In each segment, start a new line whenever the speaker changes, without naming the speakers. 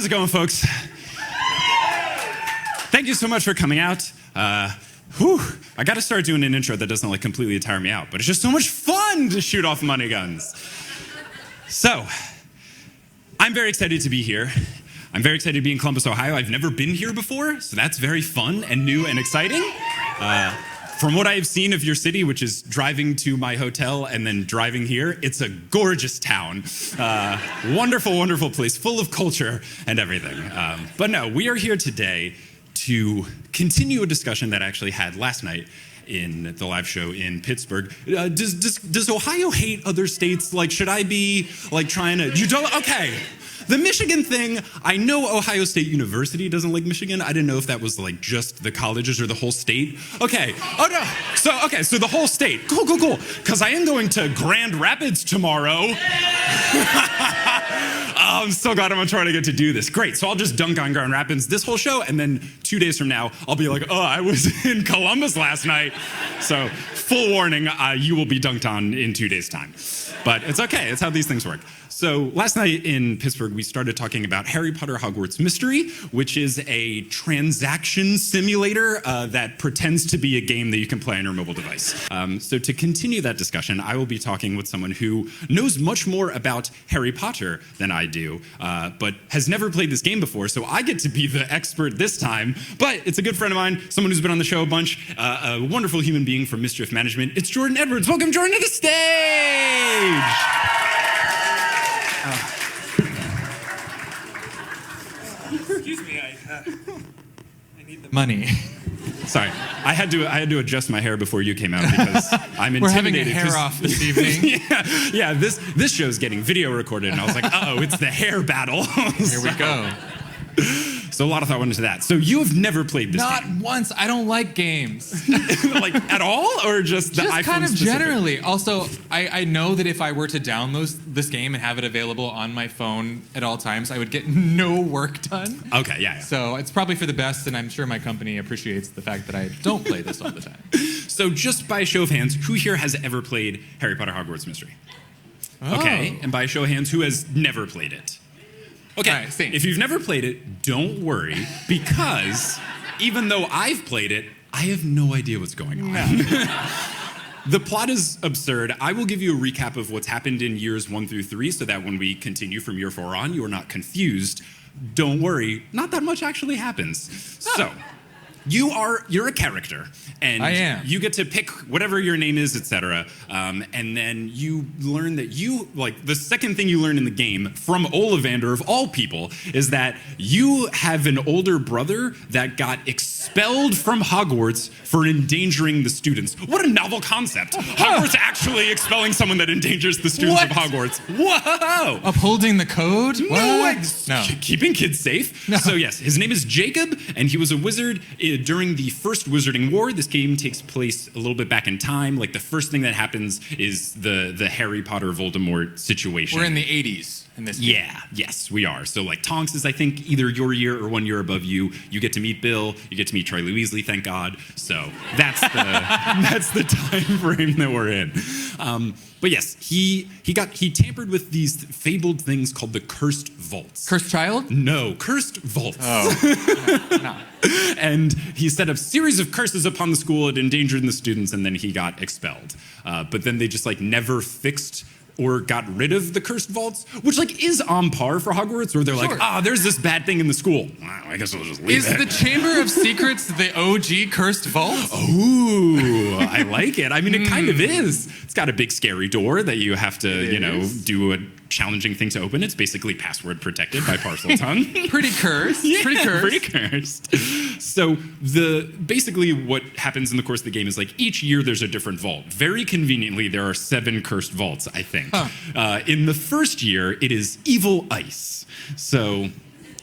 How's it going, folks? Thank you so much for coming out. I got to start doing an intro that doesn't completely tire me out, but it's just so much fun to shoot off money guns. So, I'm very excited to be here. I'm very excited to be in Columbus, Ohio. I've never been here before, so that's very fun and new and exciting. From what I've seen of your city, which is driving to my hotel and then driving here, it's a gorgeous town. Wonderful, wonderful place, full of culture and everything. But no, we are here today to continue a discussion that I actually had last night in the live show in Pittsburgh. Does Ohio hate other states? Should I be trying to... You don't? Okay. The Michigan thing, I know Ohio State University doesn't like Michigan. I didn't know if that was just the colleges or the whole state. Okay. Oh no. So the whole state. Cool. Because I am going to Grand Rapids tomorrow. I'm so glad I'm trying to get to do this. Great. So I'll just dunk on Grand Rapids this whole show, and then 2 days from now, I'll be like, I was in Columbus last night. So full warning, you will be dunked on in 2 days' time. But it's okay. It's how these things work. So last night in Pittsburgh, we started talking about Harry Potter Hogwarts Mystery, which is a transaction simulator that pretends to be a game that you can play on your mobile device. So to continue that discussion, I will be talking with someone who knows much more about Harry Potter than I do, but has never played this game before, so I get to be the expert this time. But it's a good friend of mine, someone who's been on the show a bunch, a wonderful human being from Mischief Management. It's Jordan Edwards. Welcome, Jordan, to the stage!
Excuse me, I need the money.
Sorry, I had to adjust my hair before you came out because I'm intimidated.
We're having a hair off this evening.
yeah. This show's getting video recorded, and I was like, it's the hair battle.
Here we go.
So a lot of thought went into that. So you have never played this game?
Not once. I don't like games.
At all? Or just the iPhone
kind of
specific?
Generally. Also, I know that if I were to download this game and have it available on my phone at all times, I would get no work done.
Okay, yeah.
So it's probably for the best, and I'm sure my company appreciates the fact that I don't play this all the time.
So just by show of hands, who here has ever played Harry Potter Hogwarts Mystery?
Oh.
Okay, and by show of hands, who has never played it? Okay,
right,
if you've never played it, don't worry, because even though I've played it, I have no idea what's going on.
No.
The plot is absurd. I will give you a recap of what's happened in years 1 through 3 so that when we continue from year 4 on, you are not confused. Don't worry, not that much actually happens. So, you're a character, and
I am.
You get to pick whatever your name is, etc. And then you learn that the second thing you learn in the game from Ollivander of all people is that you have an older brother that got expelled from Hogwarts for endangering the students. What a novel concept! Hogwarts actually expelling someone that endangers the students of Hogwarts. Whoa!
Upholding the code?
No. Keeping kids safe. No. So yes, his name is Jacob, and he was a wizard during the First Wizarding War. This game takes place a little bit back in time. The first thing that happens is the Harry Potter Voldemort situation.
We're in the 80s in this game.
Yeah, yes, we are. So Tonks is, I think, either your year or 1 year above you. You get to meet Bill. You get to meet Charlie Weasley, thank God. So that's the time frame that we're in. But yes, he tampered with these fabled things called the Cursed Vaults.
Cursed Child?
No, Cursed Vaults.
Oh. No.
And he set up series of curses upon the school. It endangered the students, and then he got expelled. But then they just
Never
fixed or got rid of the cursed vaults, which is on par for Hogwarts, where they're there's this bad thing in the school. Well, I guess we'll just leave it.
Is the Chamber of Secrets the OG cursed vault?
Ooh, I like it. I mean, it kind of is. It's got a big scary door that you have to, do a challenging thing to open. It's basically password protected by Parseltongue.
Pretty cursed.
Yeah,
pretty cursed.
So basically what happens in the course of the game is each year there's a different vault. Very conveniently, there are 7 cursed vaults, I think. Huh. In the first year, it is evil ice. So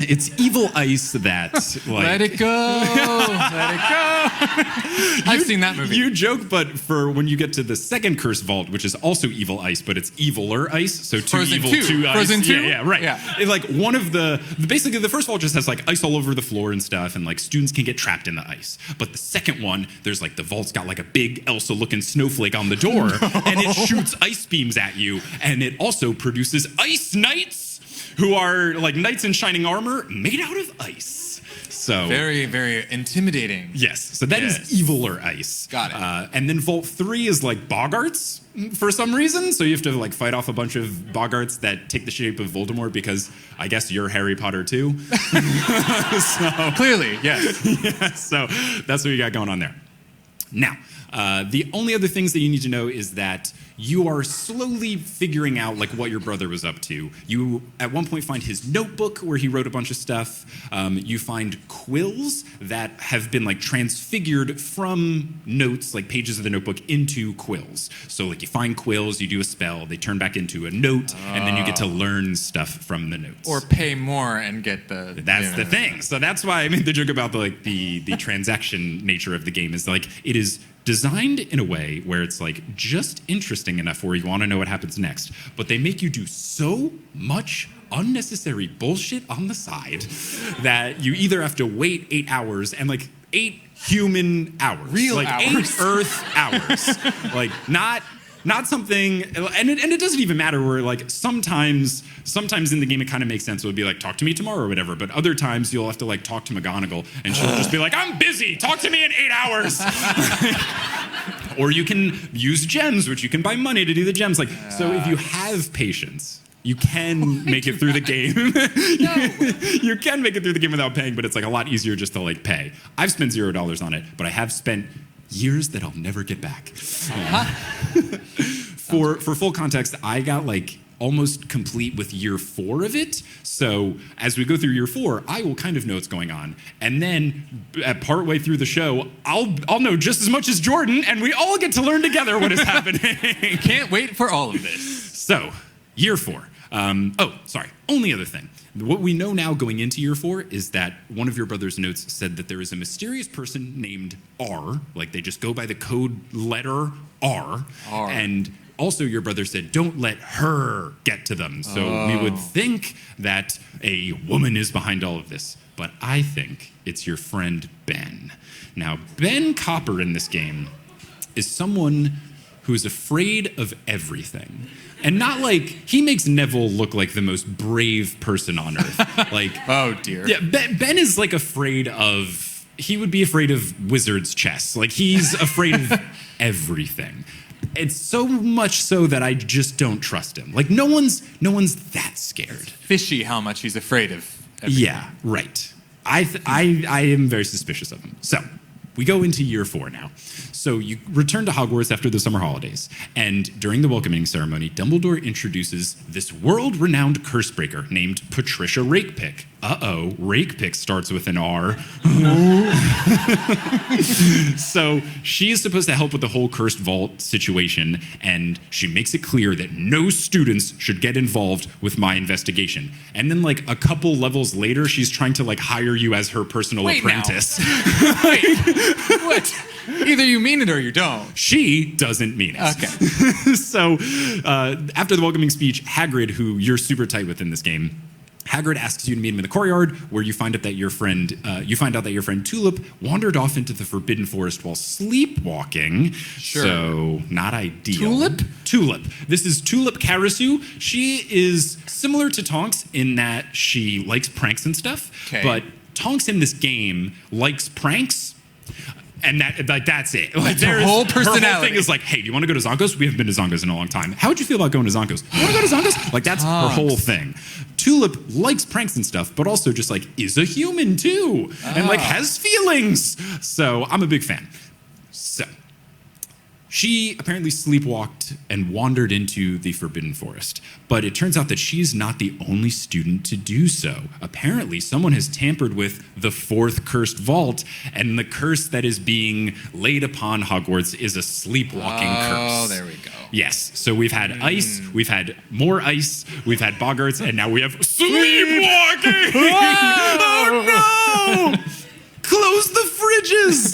it's evil ice that
let it go. Let it go. I've seen that movie.
You joke, but for when you get to the second cursed vault, which is also evil ice, but it's eviler ice, so
Frozen
2 ice.
Frozen 2?
Yeah, right.
Yeah.
It's one of basically the first vault just has ice all over the floor and stuff, and students can get trapped in the ice. But the second one, there's the vault's got a big Elsa-looking snowflake on the door, and it shoots ice beams at you, and it also produces ice knights, who are like knights in shining armor made out of ice. So
very, very intimidating.
yes, so that is eviler ice.
Got it.
And then Vault 3 is like bogarts for some reason. So you have to like fight off a bunch of bogarts that take the shape of Voldemort because I guess you're Harry Potter too. So,
Clearly, yes.
yeah, so that's what you got going on there. Now, the only other things that you need to know is that you are slowly figuring out like what your brother was up to. You at one point find his notebook where he wrote a bunch of stuff. You find quills that have been like transfigured from notes, like pages of the notebook, into quills. So like you find quills, you do a spell, they turn back into a note, and then you get to learn stuff from the notes.
Or pay more and get the...
That's the thing. So that's why I made the joke about the transaction nature of the game is like it is designed in a way where it's like just interesting enough where you want to know what happens next, but they make you do so much unnecessary bullshit on the side that you either have to wait 8 hours and like 8 human hours,
real
like
hours,
8 Earth hours, like not something, and it doesn't even matter where like sometimes in the game it kind of makes sense. It would be like, talk to me tomorrow or whatever, but other times you'll have to like talk to McGonagall and she'll just be like, I'm busy, talk to me in 8 hours. Or you can use gems, which you can buy money to do the gems. Like, so if you have patience, you can make it through the game. You can make it through the game without paying, but it's like a lot easier just to like pay. I've spent $0 on it, but I have spent years that I'll never get back. For full context, I got like almost complete with year 4 of it. So as we go through year 4, I will kind of know what's going on. And then partway through the show, I'll know just as much as Jordan, and we all get to learn together what is happening.
Can't wait for all of this.
So, year 4. Only other thing. What we know now going into year 4 is that one of your brother's notes said that there is a mysterious person named R, like they just go by the code letter R. And also your brother said, don't let her get to them. So we would think that a woman is behind all of this. But I think it's your friend Ben. Now, Ben Copper in this game is someone who is afraid of everything. And not like, he makes Neville look like the most brave person on earth. Like,
oh dear.
Yeah, Ben is like afraid of, he would be afraid of wizard's chess. Like he's afraid of everything. It's so much so that I just don't trust him. Like no one's that scared.
Fishy how much he's afraid of everything.
Yeah, right. I am very suspicious of him. So we go into year 4 now. So you return to Hogwarts after the summer holidays, and during the welcoming ceremony, Dumbledore introduces this world-renowned cursebreaker named Patricia Rakepick. Rakepick starts with an R. So she is supposed to help with the whole cursed vault situation, and she makes it clear that no students should get involved with my investigation. And then like a couple levels later, she's trying to like hire you as her personal apprentice.
Wait, what? Either you mean it or you don't.
She doesn't mean it.
Okay.
So after the welcoming speech, Hagrid, who you're super tight with in this game, Hagrid asks you to meet him in the courtyard, where you find out that your friend Tulip wandered off into the Forbidden Forest while sleepwalking.
Sure.
So not ideal.
Tulip?
This is Tulip Karasu. She is similar to Tonks in that she likes pranks and stuff.
Okay.
But Tonks in this game likes pranks. And that's it. Like,
her whole personality.
Her whole thing is like, hey, do you want to go to Zonkos? We haven't been to Zonkos in a long time. How would you feel about going to Zonkos? You want to go to Zonkos? Like, that's her whole thing. Tulip likes pranks and stuff, but also just like is a human too. And like has feelings. So I'm a big fan. So she apparently sleepwalked and wandered into the Forbidden Forest. But it turns out that she's not the only student to do so. Apparently, someone has tampered with the 4th cursed vault, and the curse that is being laid upon Hogwarts is a sleepwalking curse.
Oh, there we go.
Yes, so we've had ice, we've had more ice, we've had boggarts, and now we have sleepwalking! Oh no! Close the fridges!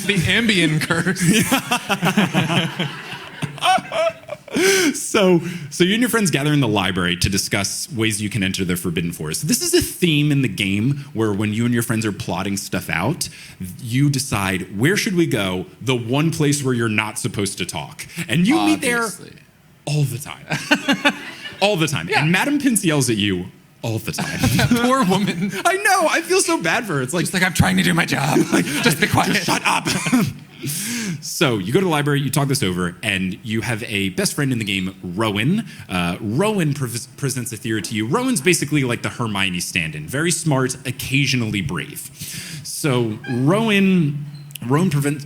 the ambient curse.
So you and your friends gather in the library to discuss ways you can enter the Forbidden Forest. This is a theme in the game where when you and your friends are plotting stuff out, you decide where should we go, the one place where you're not supposed to talk. And you meet there all the time. All the time.
Yeah.
And Madame Pince yells at you all the time.
Poor woman.
I know. I feel so bad for her. It's like,
She's like, I'm trying to do my job. Like, just be quiet.
shut up. So you go to the library, you talk this over, and you have a best friend in the game, Rowan. Rowan presents a theory to you. Rowan's basically like the Hermione stand-in. Very smart, occasionally brave. So Rowan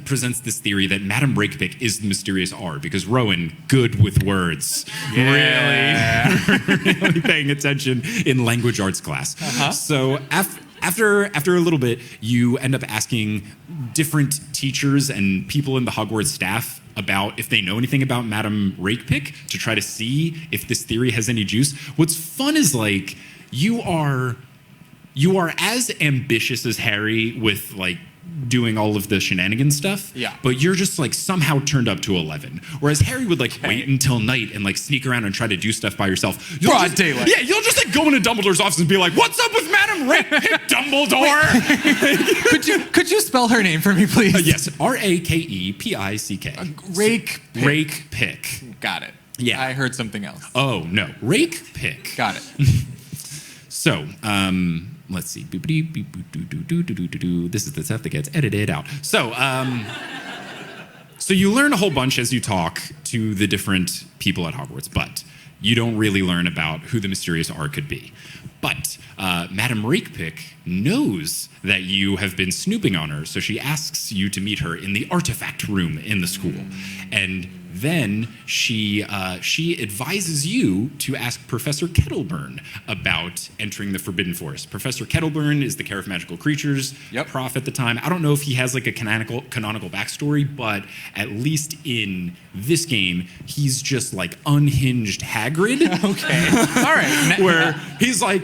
presents this theory that Madame Rakepick is the mysterious R, because Rowan, good with words.
Yeah.
Really paying attention in language arts class. So after a little bit, you end up asking different teachers and people in the Hogwarts staff about if they know anything about Madame Rakepick to try to see if this theory has any juice. What's fun is like you are as ambitious as Harry with like doing all of the shenanigans stuff, but you're just like somehow turned up to 11. Whereas Harry would like wait until night and like sneak around and try to do stuff by yourself.
Broad daylight.
Yeah, you'll just like go into Dumbledore's office and be like, "What's up with Madame Rakepick, Dumbledore?"
Could you spell her name for me, please?
Yes, Rakepick. Rakepick.
Got it.
Yeah.
I heard something else.
Oh no, Rakepick.
Got it.
So, let's see. This is the stuff that gets edited out. So, so you learn a whole bunch as you talk to the different people at Hogwarts, but you don't really learn about who the mysterious R could be. But Madame Rakepick knows that you have been snooping on her, so she asks you to meet her in the artifact room in the school. And then she advises you to ask Professor Kettleburn about entering the Forbidden Forest. Professor Kettleburn is the Care of Magical Creatures prof at the time. I don't know if he has like a canonical backstory, but at least in this game, he's just like unhinged Hagrid.
Okay. All right.
Where he's like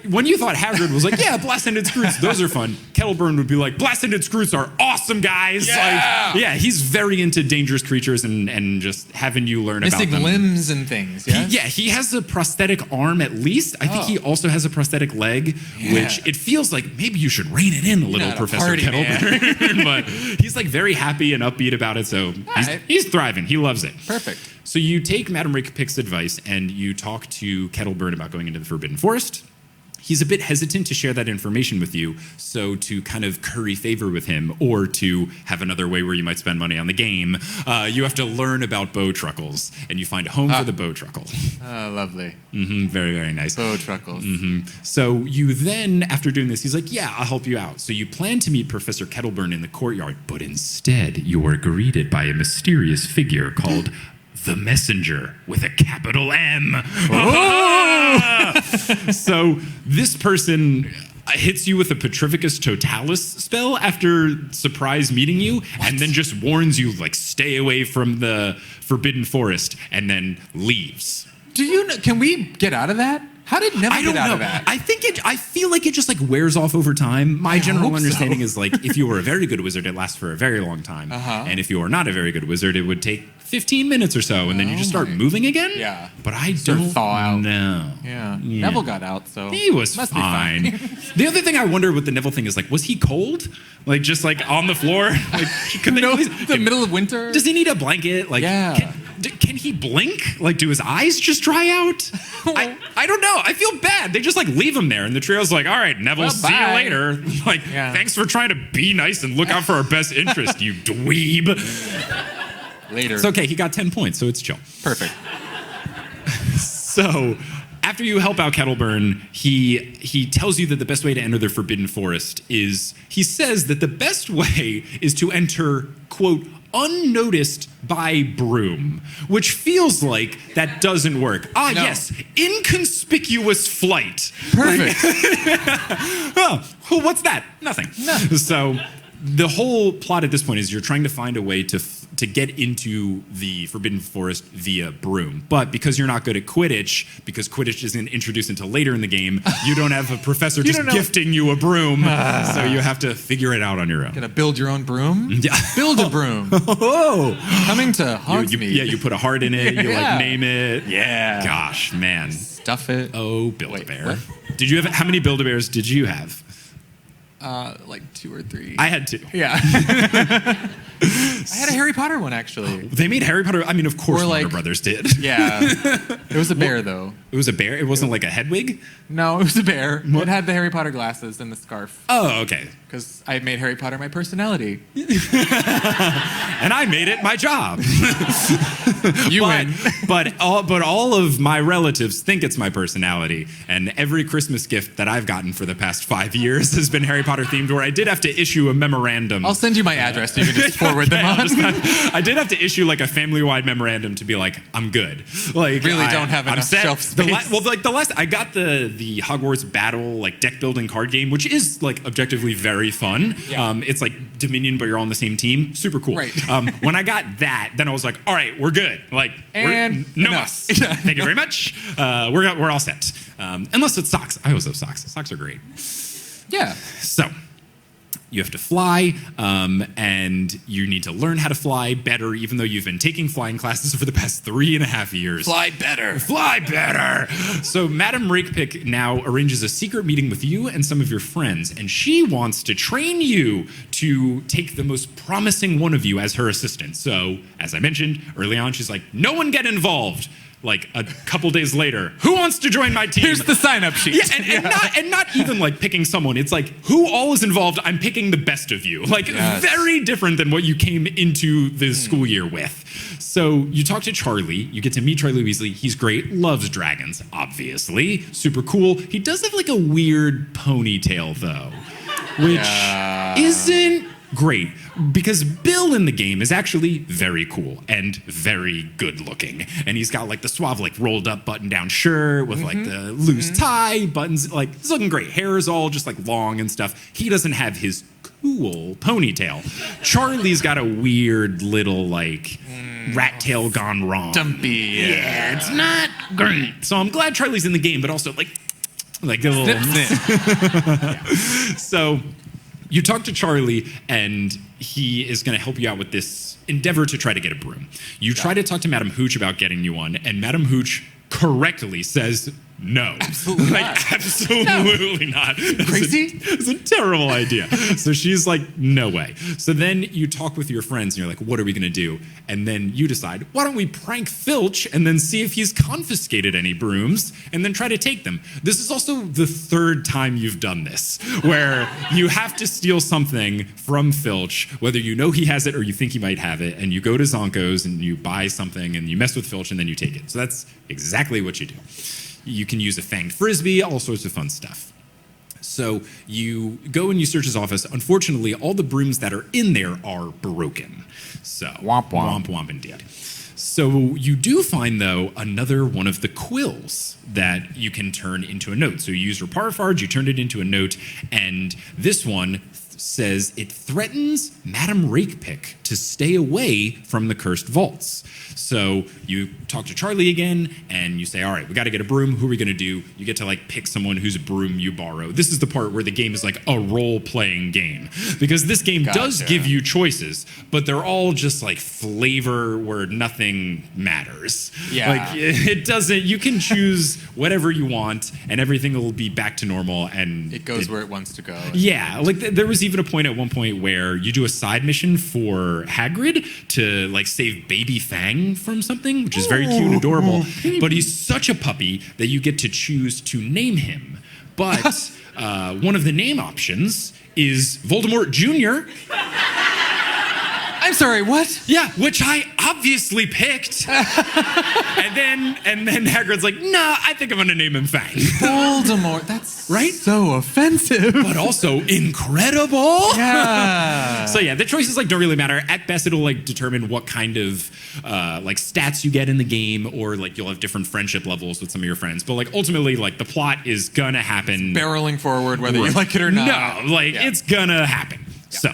when you thought Hagrid was like, yeah, blast-ended Scroots, those are fun. Kettleburn would be like, blast-ended Scroots are awesome, guys.
Yeah.
Like, yeah, he's very into dangerous creatures and just having you learn about them.
Missing limbs and things, yeah?
He has a prosthetic arm at least. I think he also has a prosthetic leg, which it feels like maybe you should rein it in a little, Professor Kettleburn. But he's like very happy and upbeat about it, so he's thriving. He loves it.
Perfect.
So you take Madame Rakepick's advice and you talk to Kettleburn about going into the Forbidden Forest. He's a bit hesitant to share that information with you, so to kind of curry favor with him, or to have another way where you might spend money on the game, you have to learn about Bowtruckles, and you find a home for the Bowtruckle.
Oh, lovely.
Very, very nice.
Bowtruckles.
So you then, after doing this, he's like, yeah, I'll help you out. So you plan to meet Professor Kettleburn in the courtyard, but instead you are greeted by a mysterious figure called the Messenger with a capital M. So this person hits you with a Petrificus Totalis spell after surprise meeting you, and then just warns you, like, stay away from the Forbidden Forest, and then leaves.
Do you know, can we get out of that? How did Neville get out of that?
I feel like it just like wears off over time. My general understanding is like if you were a very good wizard, it lasts for a very long time. And if you are not a very good wizard, it would take 15 minutes or so, and then you just start moving again.
Yeah.
But I don't know.
Yeah. Neville got out, so
he was fine. The other thing I wonder with the Neville thing is like, was he cold? Like just like on the floor? Like could they
the middle of winter?
Does he need a blanket? Like can he blink? Like, do his eyes just dry out? I don't know. I feel bad. They just like leave him there, and the trio's like, all right, Neville, see you later. Like, thanks for trying to be nice and look out for our best interest, you dweeb.
Later.
It's okay. He got 10 points, so it's chill.
Perfect.
So after you help out Kettleburn, he tells you that the best way to enter the Forbidden Forest is, he says that the best way is to enter, quote, unnoticed by broom, which feels like that doesn't work. Yes, inconspicuous flight.
Perfect.
Oh, what's that? Nothing. No. So the whole plot at this point is you're trying to find a way to get into the Forbidden Forest via broom. But because you're not good at Quidditch, because Quidditch isn't introduced until later in the game, you don't have a professor just gifting you a broom. So you have to figure it out on your own.
Gonna build your own broom?
Yeah.
Build a broom.
Oh.
Coming to Hogsmeade.
Yeah, you put a heart in it, you like name it.
Yeah.
Gosh, man.
Stuff it.
Oh, Build-A-Bear. How many Build-A-Bears did you have?
Like 2 or 3.
I had 2.
Yeah. I had a Harry Potter one, actually.
They made Harry Potter. I mean, of course, Warner Brothers did.
Yeah. It was a bear, though.
It was a bear? It wasn't like a head wig?
No, it was a bear.
What?
It had the Harry Potter glasses and the scarf.
Oh, okay.
Because I made Harry Potter my personality.
And I made it my job.
You win.
but all of my relatives think it's my personality, and every Christmas gift that I've gotten for the past 5 years has been Harry Potter themed. Where I did have to issue a memorandum.
I'll send you my address so you can just forward them on.
I did have to issue like a family-wide memorandum to be like, I'm good. Like,
Really don't have enough shelf space.
The last I got the Hogwarts Battle like deck building card game, which is like objectively very fun.
Yeah.
It's like Dominion, but you're all on the same team. Super cool.
Right.
When I got that, then I was like, all right, we're good. Like,
and
no mas. Thank you very much. We're all set. Unless it's socks. I always love socks. Socks are great.
Yeah.
So you have to fly, and you need to learn how to fly better, even though you've been taking flying classes for the past 3.5 years.
Fly better.
Fly better. So Madame Rakepick now arranges a secret meeting with you and some of your friends, and she wants to train you to take the most promising one of you as her assistant. So, as I mentioned early on, she's like, no one get involved. Like a couple days later, who wants to join my team?
Here's the sign-up sheet.
Yeah, and not even like picking someone. It's like, who all is involved? I'm picking the best of you. Like, very different than what you came into the school year with. So you talk to Charlie. You get to meet Charlie Weasley. He's great. Loves dragons, obviously. Super cool. He does have like a weird ponytail, though, which isn't great, because Bill in the game is actually very cool and very good looking, and he's got like the suave like rolled up button down shirt with like the loose tie buttons. Like, he's looking great. Hair is all just like long and stuff. He doesn't have his cool ponytail. Charlie's got a weird little like rat tail gone wrong.
Dumpy.
Yeah, it's not great. So I'm glad Charlie's in the game, but also like a little So you talk to Charlie, and he is going to help you out with this endeavor to try to get a broom. You try to talk to Madame Hooch about getting you one, and Madame Hooch correctly says no.
Absolutely not.
Absolutely not.
Crazy?
It's a terrible idea. So she's like, no way. So then you talk with your friends, and you're like, what are we going to do? And then you decide, why don't we prank Filch and then see if he's confiscated any brooms and then try to take them. This is also the third time you've done this, where you have to steal something from Filch, whether you know he has it or you think he might have it, and you go to Zonko's and you buy something and you mess with Filch and then you take it. So that's exactly what you do. You can use a fanged frisbee, all sorts of fun stuff. So you go and you search his office. Unfortunately, all the brooms that are in there are broken. So
womp womp.
Womp womp indeed. So you do find, though, another one of the quills that you can turn into a note. So you use your Parfarge, you turn it into a note, and this one says it threatens Madame Rakepick to stay away from the cursed vaults. So you talk to Charlie again, and you say, all right, we got to get a broom. Who are we going to do? You get to like pick someone whose broom you borrow. This is the part where the game is like a role-playing game, because this game does give you choices, but they're all just like flavor where nothing matters.
Yeah.
Like, it doesn't, you can choose whatever you want, and everything will be back to normal, and
It goes where it wants to go.
Yeah, like there was even a point at one point where you do a side mission for Hagrid to like save Baby Fang from something, which is very cute and adorable. But he's such a puppy that you get to choose to name him. But one of the name options is Voldemort Jr.
I'm sorry, what?
Yeah, which I obviously picked. and then Hagrid's like, nah, I think I'm gonna name him Fang.
Voldemort, that's
right?
So offensive.
But also incredible.
Yeah.
So yeah, the choices like don't really matter. At best, it'll like determine what kind of like stats you get in the game, or like you'll have different friendship levels with some of your friends. But like ultimately, like the plot is gonna happen.
It's barreling forward, whether you like it or not.
No, like it's gonna happen. Yeah. So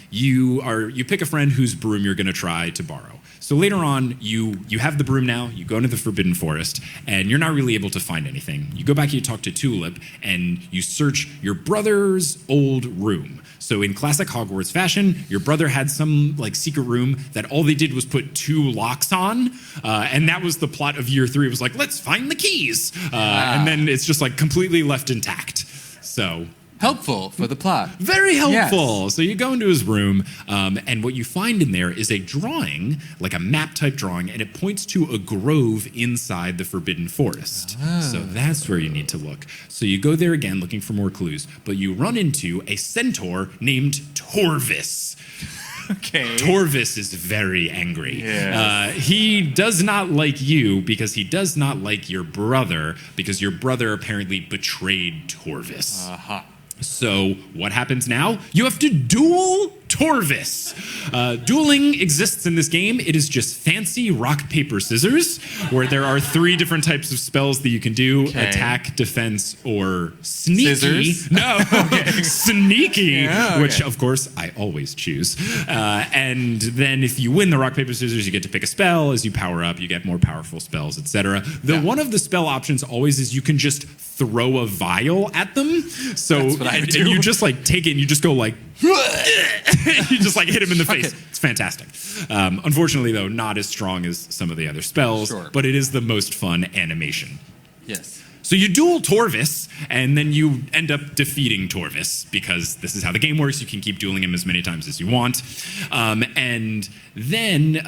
you pick a friend whose broom you're gonna try to borrow. So later on, you have the broom now, you go into the Forbidden Forest, and you're not really able to find anything. You go back and you talk to Tulip, and you search your brother's old room. So in classic Hogwarts fashion, your brother had some like secret room that all they did was put 2 locks on, and that was the plot of year 3. It was like, let's find the keys. And then it's just like completely left intact. So
Helpful for the plot.
Very helpful.
Yes.
So you go into his room, and what you find in there is a drawing, like a map-type drawing, and it points to a grove inside the Forbidden Forest. So that's where you need to look. So you go there again, looking for more clues, but you run into a centaur named Torvus.
Okay.
Torvus is very angry.
Yes.
He does not like you because he does not like your brother, because your brother apparently betrayed Torvus.
Uh-huh.
So what happens now? You have to duel Torvus. Dueling exists in this game. It is just fancy rock, paper, scissors, where there are 3 different types of spells that you can do: attack, defense, or sneaky.
Scissors?
No, sneaky,
Yeah, okay.
which of course I always choose. And then if you win the rock, paper, scissors, you get to pick a spell. As you power up, you get more powerful spells, etc. One of the spell options always is you can just throw a vial at them. So
That's what I do.
And you just like take it and you just go like, you just like hit him in the face.
it.
It's fantastic. Unfortunately, though, not as strong as some of the other spells,
Sure.
but it is the most fun animation.
Yes.
So you duel Torvus, and then you end up defeating Torvus, because this is how the game works. You can keep dueling him as many times as you want. And then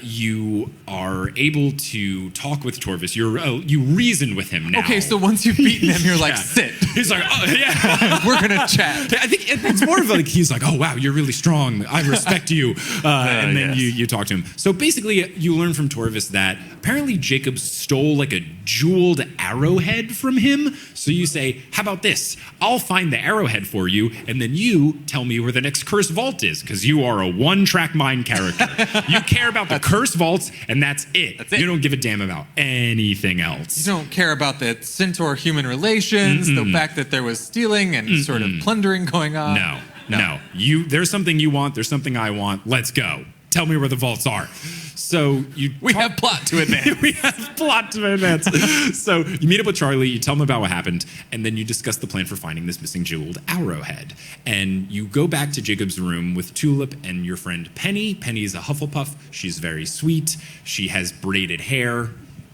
you are able to talk with Torvus. You reason with him now.
Okay, so once you've beaten him, you're like,
Yeah.
sit.
He's like, oh, yeah.
We're going to chat.
I think it's more of like, he's like, oh, wow, you're really strong. I respect you. And then
yes.
you talk to him. So basically, you learn from Torvus that apparently Jacob stole like a jeweled arrowhead from him. So you say, how about this? I'll find the arrowhead for you, and then you tell me where the next cursed vault is, because you are a one-track mind character. You care about the cursed vaults, and that's it.
That's it.
You don't give a damn about anything else.
You don't care about the centaur-human relations, the fact that there was stealing and sort of plundering going on.
No. There's something you want. There's something I want. Let's go. Tell me where the vaults are. So
We have plot to advance.
we have plot to advance. So you meet up with Charlie, you tell him about what happened, and then you discuss the plan for finding this missing jeweled arrowhead. And you go back to Jacob's room with Tulip and your friend Penny. Penny is a Hufflepuff. She's very sweet. She has braided hair.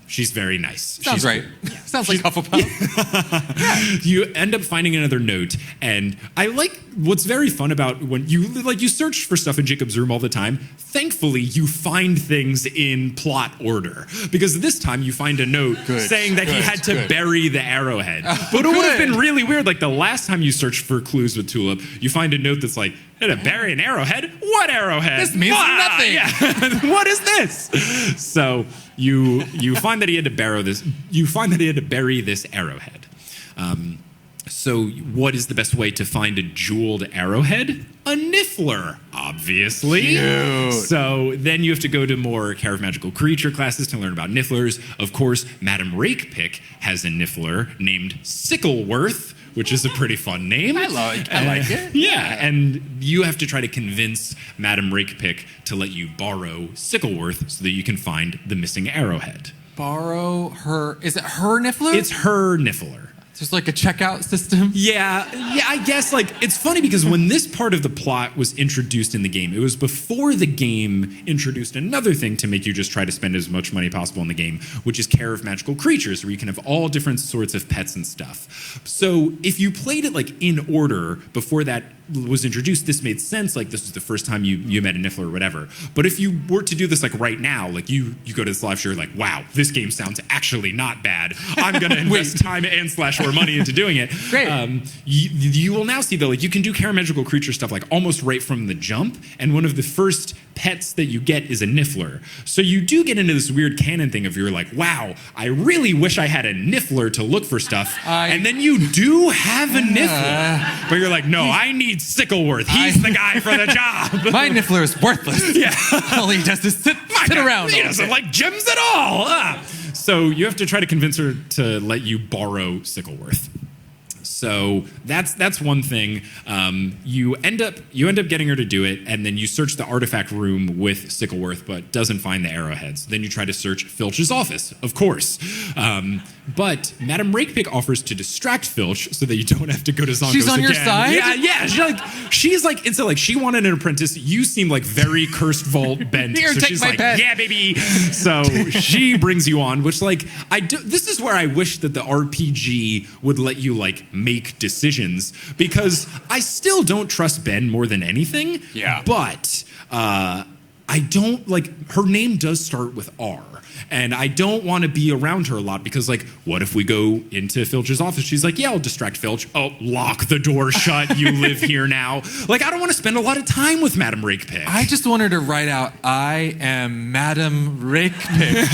She's very nice.
Sounds
She's
right. Sounds like Hufflepuff.
You end up finding another note, and I like what's very fun about when you search for stuff in Jacob's room all the time. Thankfully, you find things in plot order, because this time you find a note saying that he had to bury the arrowhead. But it would have been really weird. Like the last time you searched for clues with Tulip, you find a note that's like, "Had to bury an arrowhead? What arrowhead?
This means nothing."
Yeah. What is this?" So you find that he had to bury this. You find that he had to bury this arrowhead. So what is the best way to find a jeweled arrowhead? A niffler, obviously.
Cute.
So then you have to go to more Care of Magical Creature classes to learn about nifflers. Of course, Madam Rakepick has a niffler named Sickleworth, which is a pretty fun name.
I like it.
Yeah, and you have to try to convince Madam Rakepick to let you borrow Sickleworth so that you can find the missing arrowhead.
Borrow her. Is it her niffler?
It's her niffler.
Just like a checkout system?
Yeah, I guess, like, it's funny because when this part of the plot was introduced in the game, it was before the game introduced another thing to make you just try to spend as much money possible in the game, which is Care of Magical Creatures, where you can have all different sorts of pets and stuff. So if you played it, like, in order before that was introduced, this made sense. Like, this was the first time you met a niffler or whatever. But if you were to do this, like, right now, like, you go to this live show, you're like, wow, this game sounds actually not bad. I'm going to invest time and / or money into doing it.
Great.
You will now see, though, like, you can do Care of Magical Creature stuff, like, almost right from the jump. And one of the first pets that you get is a niffler. So you do get into this weird canon thing of you're like, wow, I really wish I had a niffler to look for stuff. And then you do have a niffler. But you're like, no, I need Sickleworth. He's the guy for the job.
My niffler is worthless.
Yeah.
All he does is sit around.
He doesn't like gems at all. So you have to try to convince her to let you borrow Sickleworth. So that's one thing. You end up getting her to do it, and then you search the artifact room with Sickleworth, but doesn't find the arrowheads. Then you try to search Filch's office, of course. But Madam Rakepick offers to distract Filch so that you don't have to go to Zonkos again.
She's on your side?
Yeah. She's like, instead, like, she wanted an apprentice. You seem like very cursed vault bent.
Here,
so
take
she's
my
like,
pet.
yeah, baby. So she brings you on, which, like, this is where I wish that the RPG would let you, like, make decisions, because I still don't trust Ben more than anything.
Yeah.
But I don't, like, her name does start with R. And I don't want to be around her a lot because, like, what if we go into Filch's office? She's like, yeah, I'll distract Filch. Oh, lock the door shut. You live here now. Like, I don't want to spend a lot of time with Madame Rakepick.
I just want her to write out, I am Madame Rakepick.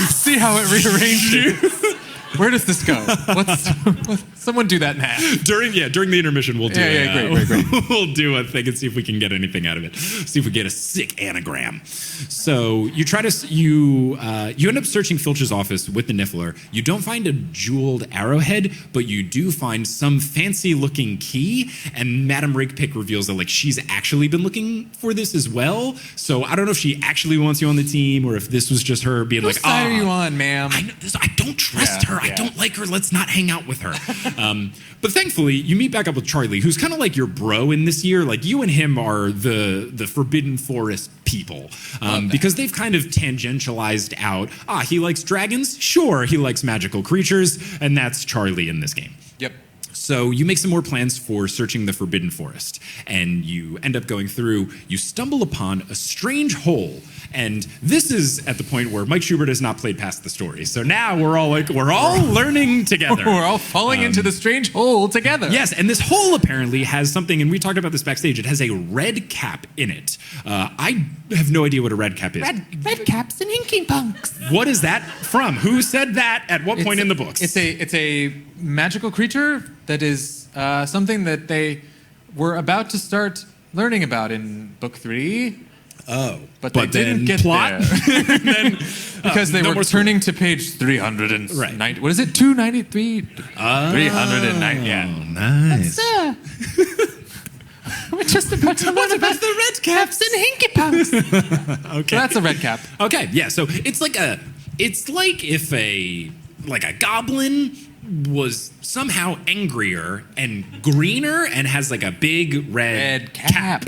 See how it rearranges. Where does this go? Someone do that math.
During the intermission, we'll do
great.
we'll do a thing and see if we can get anything out of it. See if we get a sick anagram. So you try to you end up searching Filch's office with the Niffler. You don't find a jeweled arrowhead, but you do find some fancy-looking key. And Madame Rakepick reveals that, like, she's actually been looking for this as well. So I don't know if she actually wants you on the team or if this was just her being
Whose side are you on, ma'am?
I don't trust her. I don't like her. Let's not hang out with her. But thankfully, you meet back up with Charlie, who's kind of like your bro in this year. Like, you and him are the Forbidden Forest people, because they've kind of tangentialized out, he likes dragons? Sure, he likes magical creatures, and that's Charlie in this game.
Yep.
So you make some more plans for searching the Forbidden Forest, and you end up going through. You stumble upon a strange hole, and this is at the point where Mike Schubert has not played past the story. So now we're all learning together.
We're all falling into the strange hole together.
Yes, and this hole apparently has something, and we talked about this backstage. It has a red cap in it. I have no idea what a red cap is.
Red caps and inky punks.
What is that from? Who said that? At what point in the books?
It's a magical creature that is something that they were about to start learning about in book 3.
Oh,
but they didn't get
plot?
there. Then, because they were turning to page 390.
Right.
What is it? 293? 390. Yeah.
Nice.
We're just about to learn about the red caps and hinky punks.
Okay.
So that's a red cap.
Okay, yeah. So it's like if a goblin was somehow angrier and greener and has like a big red cap.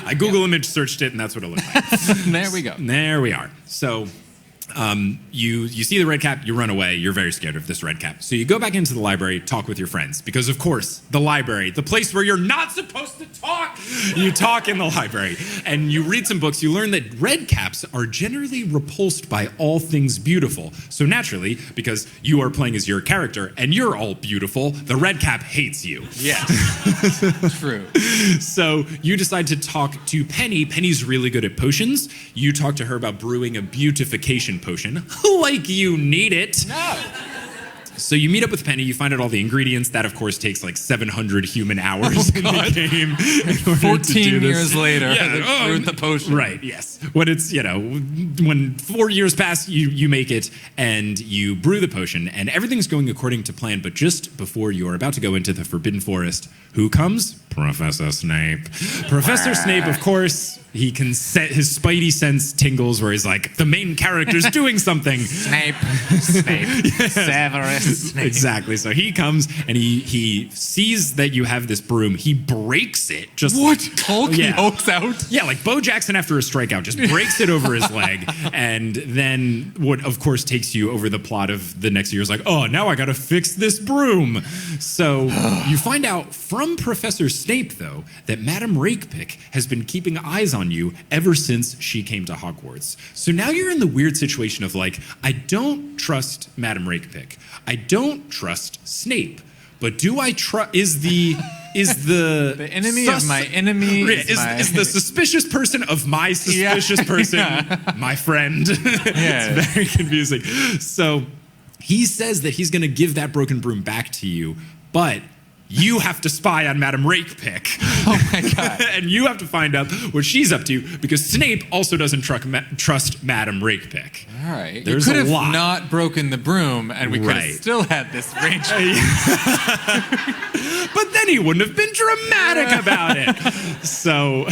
I Google image searched it, and that's what it looked like.
There we go.
There we are. So you see the red cap, you run away, you're very scared of this red cap. So you go back into the library, talk with your friends, because of course, the library, the place where you're not supposed to talk, you talk in the library, and you read some books. You learn that red caps are generally repulsed by all things beautiful. So naturally, because you are playing as your character, and you're all beautiful, the red cap hates you.
Yes. True.
So you decide to talk to Penny. Penny's really good at potions. You talk to her about brewing a beautification potion, like you need it.
No.
So you meet up with Penny, you find out all the ingredients. That, of course, takes like 700 human hours in the game.
14 years later, they brewed the potion.
Right, yes. When it's, when 4 years pass, you make it, and you brew the potion, and everything's going according to plan, but just before you are about to go into the Forbidden Forest, who comes? Professor Snape. Professor Snape, of course, he can set his spidey sense tingles where he's like, the main character's doing something.
Snape. Yes. Severus Snape.
Exactly. So he comes and he sees that you have this broom. He breaks it. Just
what? Hulk?
Yeah.
He hulks out?
Yeah, like Bo Jackson after a strikeout, just breaks it over his leg. And then what, of course, takes you over the plot of the next year is like, oh, now I got to fix this broom. So you find out from Professor Snape, though, that Madame Rakepick has been keeping eyes on you ever since she came to Hogwarts. So now you're in the weird situation of like, I don't trust Madame Rakepick. I don't trust Snape. But do I trust? Is the
the enemy of my enemy
is the suspicious person of my suspicious person my friend? It's very confusing. So he says that he's going to give that broken broom back to you, but you have to spy on Madame Rakepick.
Oh my God.
And you have to find out what she's up to, because Snape also doesn't trust Madame Rakepick.
All right.
There's
you could
a
have
lot.
Not broken the broom, and we could have still had this range.
But then he wouldn't have been dramatic about it. So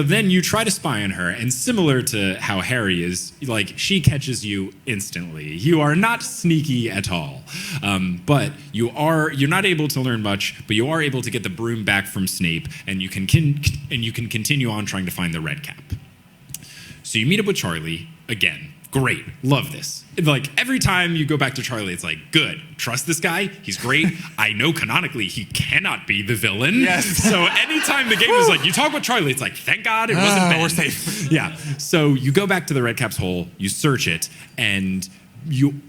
then you try to spy on her, and similar to how Harry is, like, she catches you instantly. You are not sneaky at all. But you're not able to learn much, but you are able to get the broom back from Snape, and you can continue on trying to find the red cap. So you meet up with Charlie again. Great. Love this. Like, every time you go back to Charlie, it's like, good. Trust this guy. He's great. I know canonically he cannot be the villain.
Yes.
So anytime the game is like, you talk about Charlie, it's like, thank God it wasn't Ben.
We're safe.
Yeah. So you go back to the Redcap's hole, you search it, and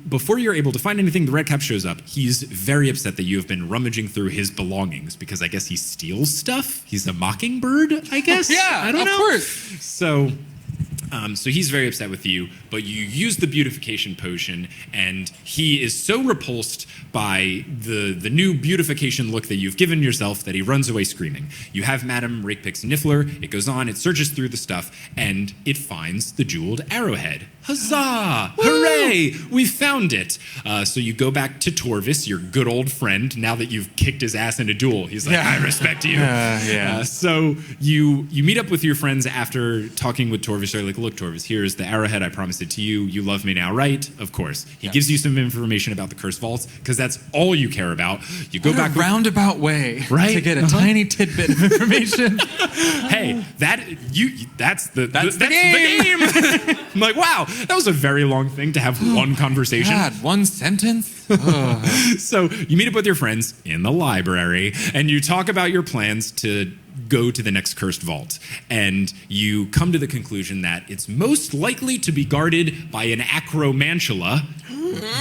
before you're able to find anything, the Redcap shows up. He's very upset that you have been rummaging through his belongings because I guess he steals stuff. He's a mockingbird, I guess.
Yeah,
I don't know.
Of course.
So he's very upset with you, but you use the beautification potion, and he is so repulsed by the new beautification look that you've given yourself that he runs away screaming. You have Madame Rakepick's Niffler. It goes on, it searches through the stuff, and it finds the jeweled arrowhead. Huzzah! Hooray! We found it. So you go back to Torvus, your good old friend, now that you've kicked his ass in a duel. He's like, I respect you. So you meet up with your friends after talking with Torvus. They're like, look, Torvus, here's the arrowhead. I promised it to you. You love me now, right? Of course. He gives you some information about the cursed vaults, because that's all you care about. You go back
a roundabout way to get a tiny tidbit of information.
Hey, that's the game. I'm like, wow, that was a very long thing to have one conversation.
God, one sentence?
So you meet up with your friends in the library, and you talk about your plans to go to the next cursed vault. And you come to the conclusion that it's most likely to be guarded by an acromantula,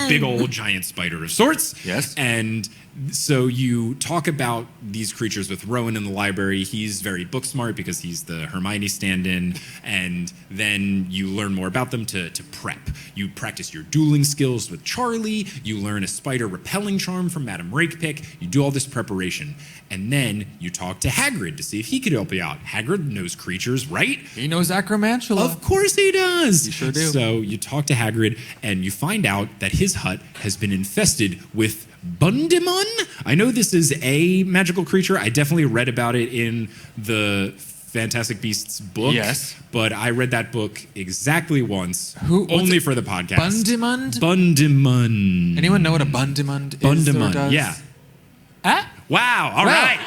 big old giant spider of sorts.
Yes.
And so you talk about these creatures with Rowan in the library. He's very book smart because he's the Hermione stand-in. And then you learn more about them to prep. You practice your dueling skills with Charlie. You learn a spider repelling charm from Madame Rakepick. You do all this preparation. And then you talk to Hagrid to see if he could help you out. Hagrid knows creatures, right?
He knows acromantula.
Of course he does.
You sure do.
So you talk to Hagrid, and you find out that his hut has been infested with Bundimon? I know this is a magical creature. I definitely read about it in the Fantastic Beasts book.
Yes.
But I read that book exactly once,
What's
only
it?
for the podcast.
Bundimund?
Bundimund.
Anyone know what a Bundimund is?
Bundimund,
or does?
yeah.
Ah?
Wow, all right.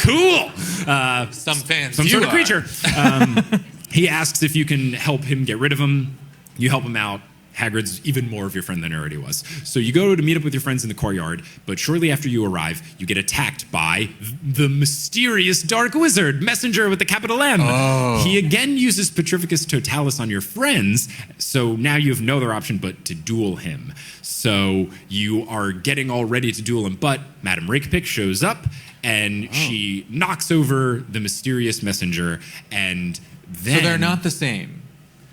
Cool.
Some fans.
Some
you
sort of
are.
creature. He asks if you can help him get rid of him. You help him out. Hagrid's even more of your friend than he already was. So you go to meet up with your friends in the courtyard, but shortly after you arrive, you get attacked by the mysterious dark wizard, Messenger with the capital M.
Oh.
He again uses Petrificus Totalis on your friends, so now you have no other option but to duel him. So you are getting all ready to duel him, but Madame Rakepick shows up, and she knocks over the mysterious messenger, and then...
So they're not the same.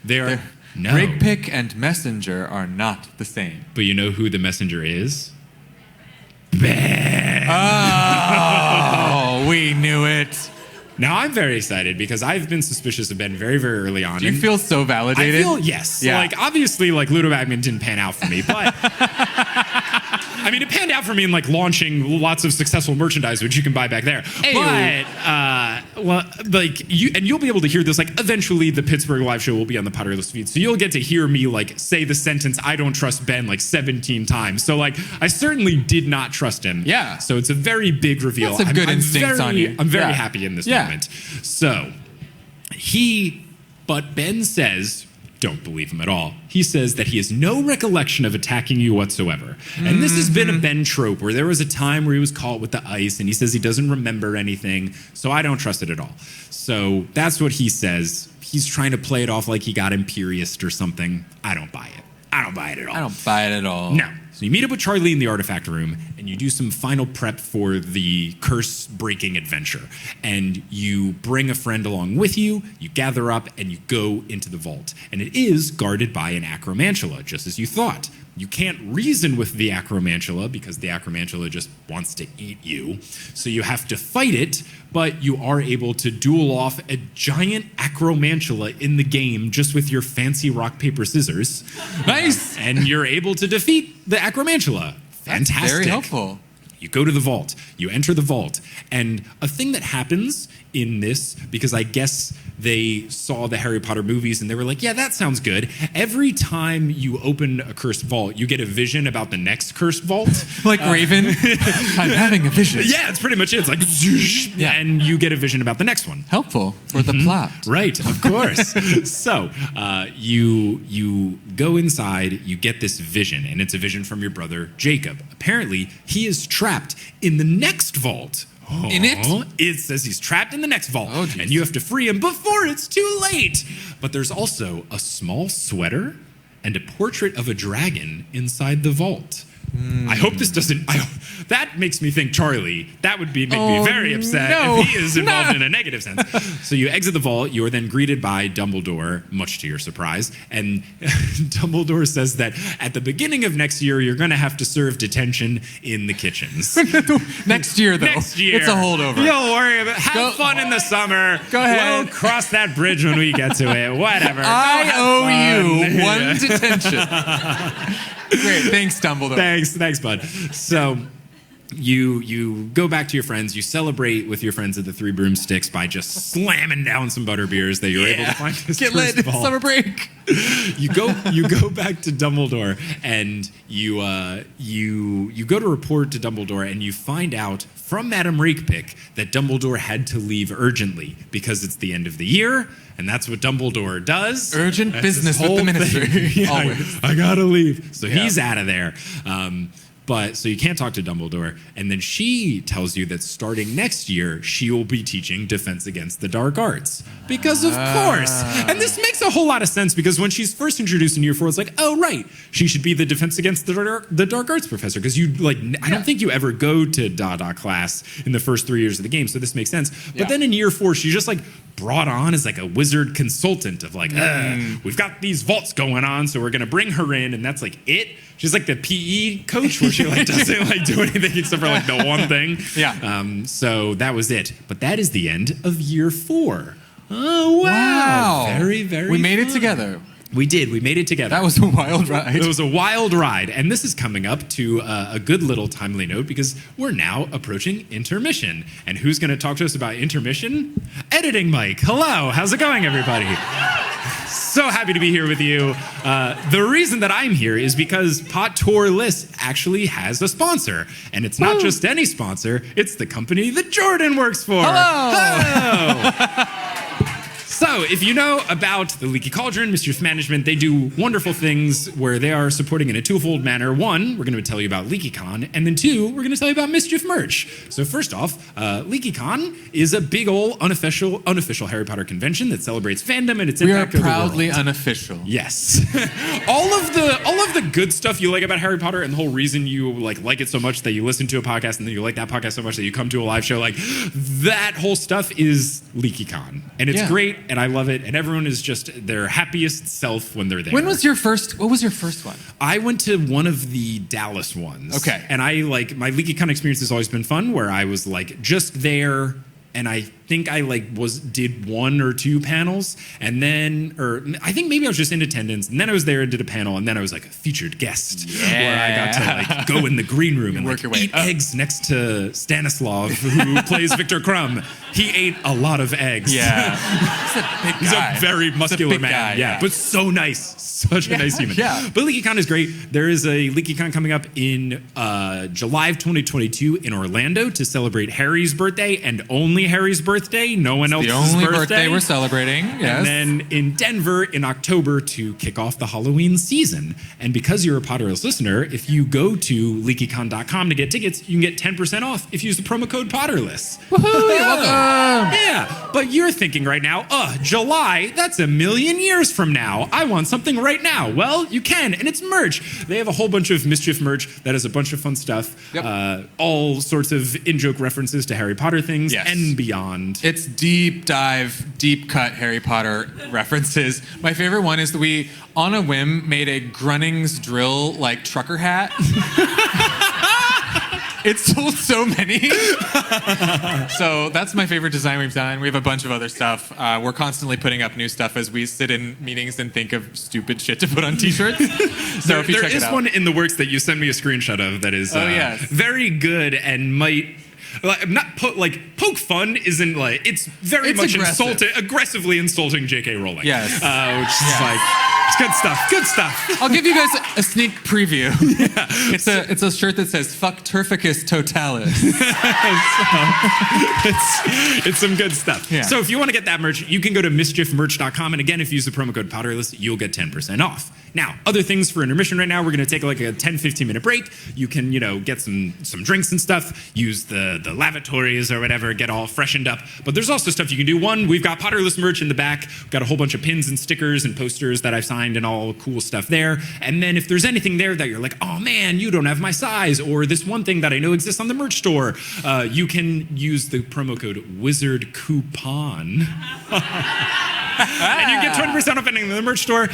They're no.
Rakepick and Messenger are not the same.
But you know who the messenger is? Ben!
Oh, we knew it.
Now I'm very excited because I've been suspicious of Ben very, very early on.
Do you feel so validated?
I feel, yes.
Yeah.
Like, obviously, like, Ludo Bagman didn't pan out for me, but... I mean, it panned out for me in, like, launching lots of successful merchandise, which you can buy back there.
Ayo.
But, well, like, you'll be able to hear this, like, eventually the Pittsburgh live show will be on the Potterless feed, so you'll get to hear me, like, say the sentence, I don't trust Ben, like, 17 times. So, like, I certainly did not trust him.
Yeah.
So it's a very big reveal.
That's a good instincts on you.
I'm very
Yeah.
happy in this
Yeah.
moment. So, but Ben says, don't believe him at all. He says that he has no recollection of attacking you whatsoever. And this has been a Ben trope where there was a time where he was caught with the ice and he says he doesn't remember anything, so I don't trust it at all. So that's what he says. He's trying to play it off like he got Imperious or something. I don't buy it. I don't buy it at all.
I don't buy it at all.
No. So you meet up with Charlie in the artifact room, and you do some final prep for the curse-breaking adventure. And you bring a friend along with you, you gather up, and you go into the vault. And it is guarded by an acromantula, just as you thought. You can't reason with the acromantula because the acromantula just wants to eat you. So you have to fight it, but you are able to duel off a giant acromantula in the game just with your fancy rock, paper, scissors.
Nice!
And you're able to defeat the acromantula. Fantastic.
Very helpful.
You go to the vault, you enter the vault, and a thing that happens in this because I guess they saw the Harry Potter movies and they were like, yeah, that sounds good. Every time you open a cursed vault, you get a vision about the next cursed vault.
Like Raven, I'm having a vision.
Yeah, it's pretty much it. It's like, and you get a vision about the next one.
Helpful for the plot.
Right, of course. So you go inside, you get this vision, and it's a vision from your brother, Jacob. Apparently, he is trapped in the next vault.
In it?
It says he's trapped in the next vault,
Oh, geez.
and you have to free him before it's too late. But there's also a small sweater and a portrait of a dragon inside the vault. I hope this doesn't... that makes me think Charlie. That would make me very upset if he is involved in a negative sense. So you exit the vault. You are then greeted by Dumbledore, much to your surprise. And Dumbledore says that at the beginning of next year, you're going to have to serve detention in the kitchens.
Next year, though.
Next year.
It's a holdover.
Don't worry about it. Have fun in the summer.
Go ahead.
We'll cross that bridge when we get to it. Whatever.
I owe you one detention. Great. Thanks, Dumbledore.
Thanks, bud. So you go back to your friends. You celebrate with your friends at the Three Broomsticks by just slamming down some butterbeers that you're able to find.
Get lit. Summer break.
You go back to Dumbledore and you go to report to Dumbledore and you find out from Madame Rakepick that Dumbledore had to leave urgently because it's the end of the year. And that's what Dumbledore does.
Urgent business with the ministry.
Yeah,
Always.
I gotta leave. So he's out of there. So you can't talk to Dumbledore. And then she tells you that starting next year, she will be teaching Defense Against the Dark Arts. Because of course. And this makes a whole lot of sense because when she's first introduced in year 4, it's like, oh, right. She should be the Defense Against the Dark Arts professor. Because I don't think you ever go to Dada class in the first 3 years of the game. So this makes sense. But then in year 4, she's just brought on as a wizard consultant of we've got these vaults going on, so we're going to bring her in. And that's it. She's like the PE coach where she doesn't do anything except for the one thing.
Yeah.
So that was it. But that is the end of year 4. Oh, wow. Very, very
We made it
fun.
together.
We did. We made it together.
That was a wild ride.
It was a wild ride. And this is coming up to a good little timely note because we're now approaching intermission. And who's going to talk to us about intermission? Editing Mike. Hello. How's it going, everybody? So happy to be here with you. The reason that I'm here is because Potterless actually has a sponsor. And it's not just any sponsor. It's the company that Jordan works for.
Hello.
So, if you know about the Leaky Cauldron, Mischief Management, they do wonderful things where they are supporting in a twofold manner. One, we're going to tell you about LeakyCon, and then 2, we're going to tell you about Mischief merch. So first off, LeakyCon is a big old unofficial Harry Potter convention that celebrates fandom and its impact over the world.
We are proudly unofficial.
Yes. all of the good stuff you like about Harry Potter and the whole reason you like it so much that you listen to a podcast and then you like that podcast so much that you come to a live show, that whole stuff is LeakyCon. And it's great. And I love it. And everyone is just their happiest self when they're there.
What was your first one?
I went to one of the Dallas ones.
Okay.
And my LeakyCon experience has always been fun where I was just there. And I think I did 1 or 2 panels, and then, or I think maybe I was just in attendance, and then I was there and did a panel, and then I was a featured guest, where I got to go in the green room and
work your way
eat
up.
eggs next to Stanislav, who plays Victor Crumb. He ate a lot of eggs.
Yeah, he's a big guy.
He's a very muscular man.
Guy,
yeah, but so nice. Such a nice human.
Yeah.
But LeakyCon is great. There is a LeakyCon coming up in July of 2022 in Orlando to celebrate Harry's birthday and only Harry's birthday. No one else's birthday.
The only birthday we're celebrating. Yes.
And then in Denver in October to kick off the Halloween season. And because you're a Potterless listener, if you go to leakycon.com to get tickets, you can get 10% off if you use the promo code Potterless.
Woohoo! You're welcome.
Yeah, but you're thinking right now, July, that's a million years from now. I want something right now. Well, you can, and it's merch. They have a whole bunch of Mischief merch that has a bunch of fun stuff.
Yep.
All sorts of in-joke references to Harry Potter things and beyond.
It's deep dive, deep cut Harry Potter references. My favorite one is that we, on a whim, made a Grunning's Drill trucker hat. It's sold so many. So that's my favorite design we've done. We have a bunch of other stuff. We're constantly putting up new stuff as we sit in meetings and think of stupid shit to put on t-shirts. So if you check it out.
There is one in the works that you sent me a screenshot of that is very good and might poke fun isn't like, it's very much aggressively insulting J.K. Rowling.
Yes.
Which is like, it's good stuff. Good stuff.
I'll give you guys a sneak preview. Yeah. It's a shirt that says "Fuck Turficus Totalis."
It's some good stuff.
Yeah.
So if you want to get that merch, you can go to mischiefmerch.com. And again, if you use the promo code Potterless, you'll get 10% off. Now, other things for intermission right now, we're going to take like a 10-15 minute break. You can, get some drinks and stuff, use the lavatories or whatever, get all freshened up. But there's also stuff you can do. One, we've got Potterless merch in the back. We've got a whole bunch of pins and stickers and posters that I've signed and all cool stuff there. And then if there's anything there that you're like, oh man, you don't have my size, or this one thing that I know exists on the merch store, you can use the promo code Wizard Coupon. And you get 20% off anything in the merch store.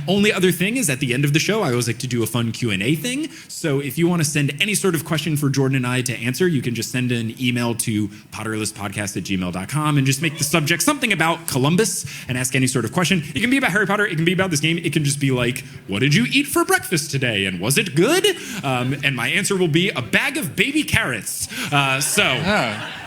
Only other thing is at the end of the show, I always like to do a fun Q&A thing. So if you want to send any sort of question for Jordan and I to answer, you can just send an email to potterlesspodcast@gmail.com and just make the subject something about Columbus and ask any sort of question. It can be about Harry Potter. It can be about this game. It can just be like, what did you eat for breakfast today? And was it good? And my answer will be a bag of baby carrots.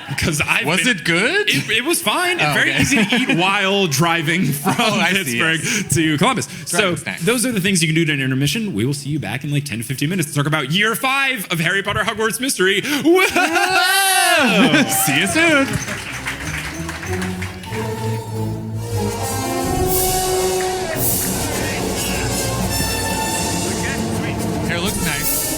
Because
Was it good?
It was fine. Oh, very easy to eat while driving from Pittsburgh to Columbus. So those are the things you can do during intermission. We will see you back in like 10 to 15 minutes to talk about year 5 of Harry Potter Hogwarts Mystery. Whoa! See you soon.
Hair looks nice.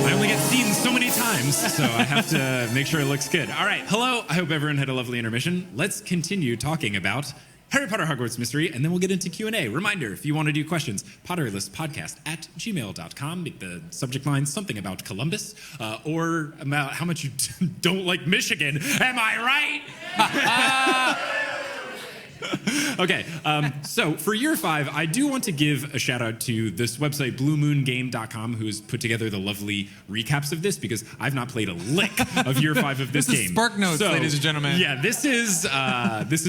I only get seen so many times, so I have to make sure it looks good. All right, hello. I hope everyone had a lovely intermission. Let's continue talking about Harry Potter Hogwarts Mystery, and then we'll get into Q&A. Reminder, if you want to do questions, potterlesspodcast@gmail.com. Make the subject line something about Columbus, or about how much you don't like Michigan. Am I right? Okay, so for year 5, I do want to give a shout out to this website, bluemoongame.com, who's put together the lovely recaps of this, because I've not played a lick of year 5 of this game.
This is Spark Notes, ladies and gentlemen.
Yeah, this is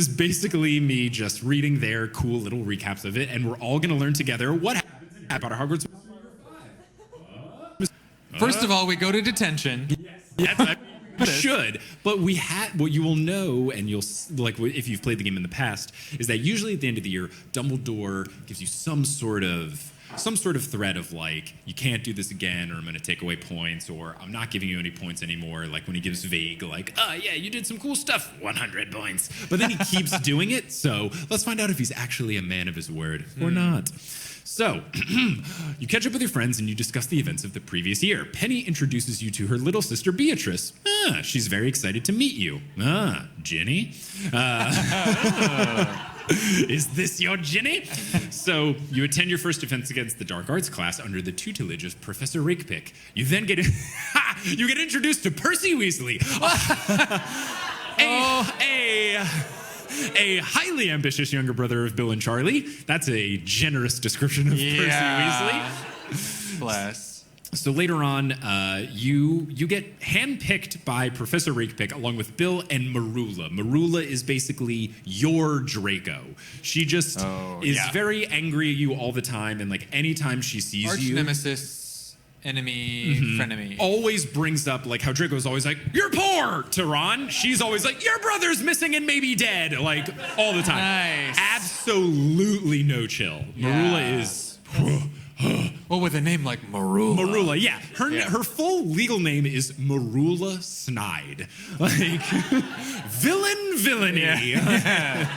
basically me just reading their cool little recaps of it, and we're all going to learn together what happens in Harry Potter Hogwarts.
First of all, we go to detention.
Yes. Should, but what you will know, and you'll like if you've played the game in the past, is that usually at the end of the year, Dumbledore gives you some sort of threat of like, you can't do this again, or I'm going to take away points, or I'm not giving you any points anymore. Like when he gives vague, like, oh yeah, you did some cool stuff, 100 points. But then he keeps doing it. So let's find out if he's actually a man of his word or not. So, you catch up with your friends and you discuss the events of the previous year. Penny introduces you to her little sister Beatrice. She's very excited to meet you. Ginny? Is this your Ginny? So, you attend your first defense against the dark arts class under the tutelage of Professor Rakepick. You then get you get introduced to Percy Weasley. A highly ambitious younger brother of Bill and Charlie. That's a generous description of Percy Weasley.
Bless.
So later on, you get handpicked by Professor Rakepick along with Bill and Marula. Marula is basically your Draco. She just is very angry at you all the time, and like anytime she sees
Arch
you,
nemesis. Enemy, frenemy.
Always brings up like how Draco's always like, you're poor to Ron. She's always like, your brother's missing and maybe dead. Like all the time.
Nice.
Absolutely no chill. Marula is...
Well, with a name like Marula.
Marula, yeah. Her full legal name is Marula Snide. Like, villainy. Yeah.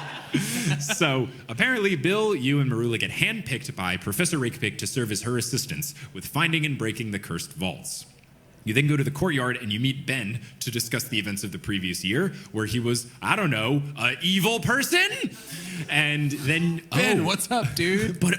So, apparently, Bill, you, and Marula get handpicked by Professor Rakepick to serve as her assistants with finding and breaking the cursed vaults. You then go to the courtyard and you meet Ben to discuss the events of the previous year, where he was, I don't know, an evil person? And then...
Ben, what's up, dude?
But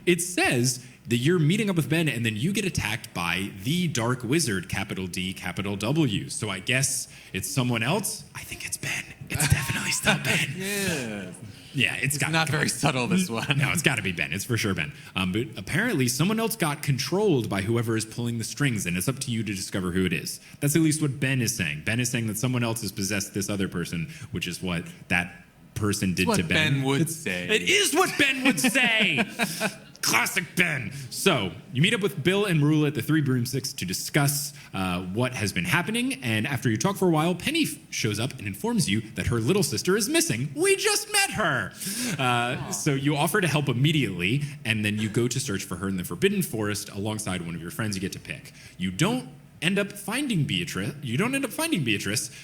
it says that you're meeting up with Ben and then you get attacked by the Dark Wizard, capital D, capital W. So I guess it's someone else? I think it's Ben. It's definitely still Ben. Yeah, it's
not very subtle, this one.
No, it's got to be Ben. It's for sure Ben. But apparently someone else got controlled by whoever is pulling the strings, and it's up to you to discover who it is. That's at least what Ben is saying. Ben is saying that someone else has possessed this other person, which is what that person did to Ben.
Ben would say.
It is what Ben would say. classic Ben. So you meet up with Bill and Marula at the Three Broomsticks to discuss what has been happening. And after you talk for a while, Penny shows up and informs you that her little sister is missing. We just met her. So you offer to help immediately, and then you go to search for her in the Forbidden Forest alongside one of your friends you get to pick. You don't end up finding Beatrice.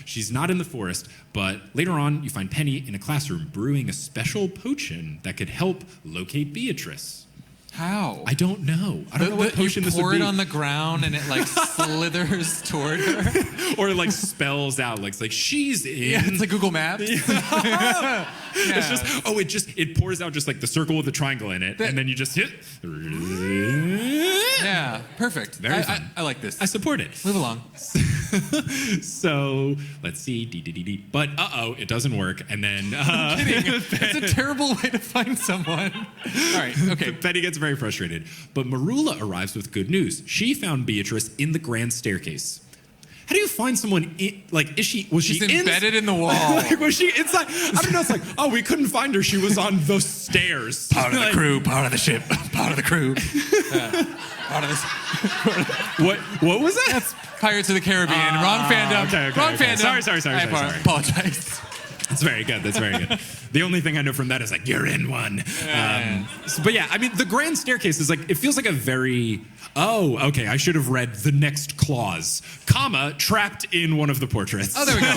She's not in the forest, but later on you find Penny in a classroom brewing a special potion that could help locate Beatrice.
How?
I don't know. I don't know what potion this would be.
You pour it on the ground and it like slithers toward her.
Or it like spells out like she's in.
Yeah, it's like Google Maps.
Yeah. It's just it pours out just like the circle with the triangle in it, and then you just hit.
Yeah, perfect.
Very fun.
I like this.
I support it.
Move along.
So let's see. But it doesn't work. And then
I'm kidding. It's a terrible way to find someone. All right. Okay.
Betty gets very frustrated, but Marula arrives with good news. She found Beatrice in the grand staircase. How do you find someone
She's embedded in the wall.
Like, was she inside? I don't know. It's like, we couldn't find her. She was on the stairs.
Part of the crew, part of the ship, part of the crew. Part of this.
What was that?
That's Pirates of the Caribbean. Wrong fandom.
Okay.
Wrong fandom.
Sorry.
I apologize.
That's very good. The only thing I know from that is like, you're in one. But yeah, I mean, the grand staircase is like, it feels like a very, I should have read the next clause. Comma, trapped in one of the portraits.
Oh, there we go.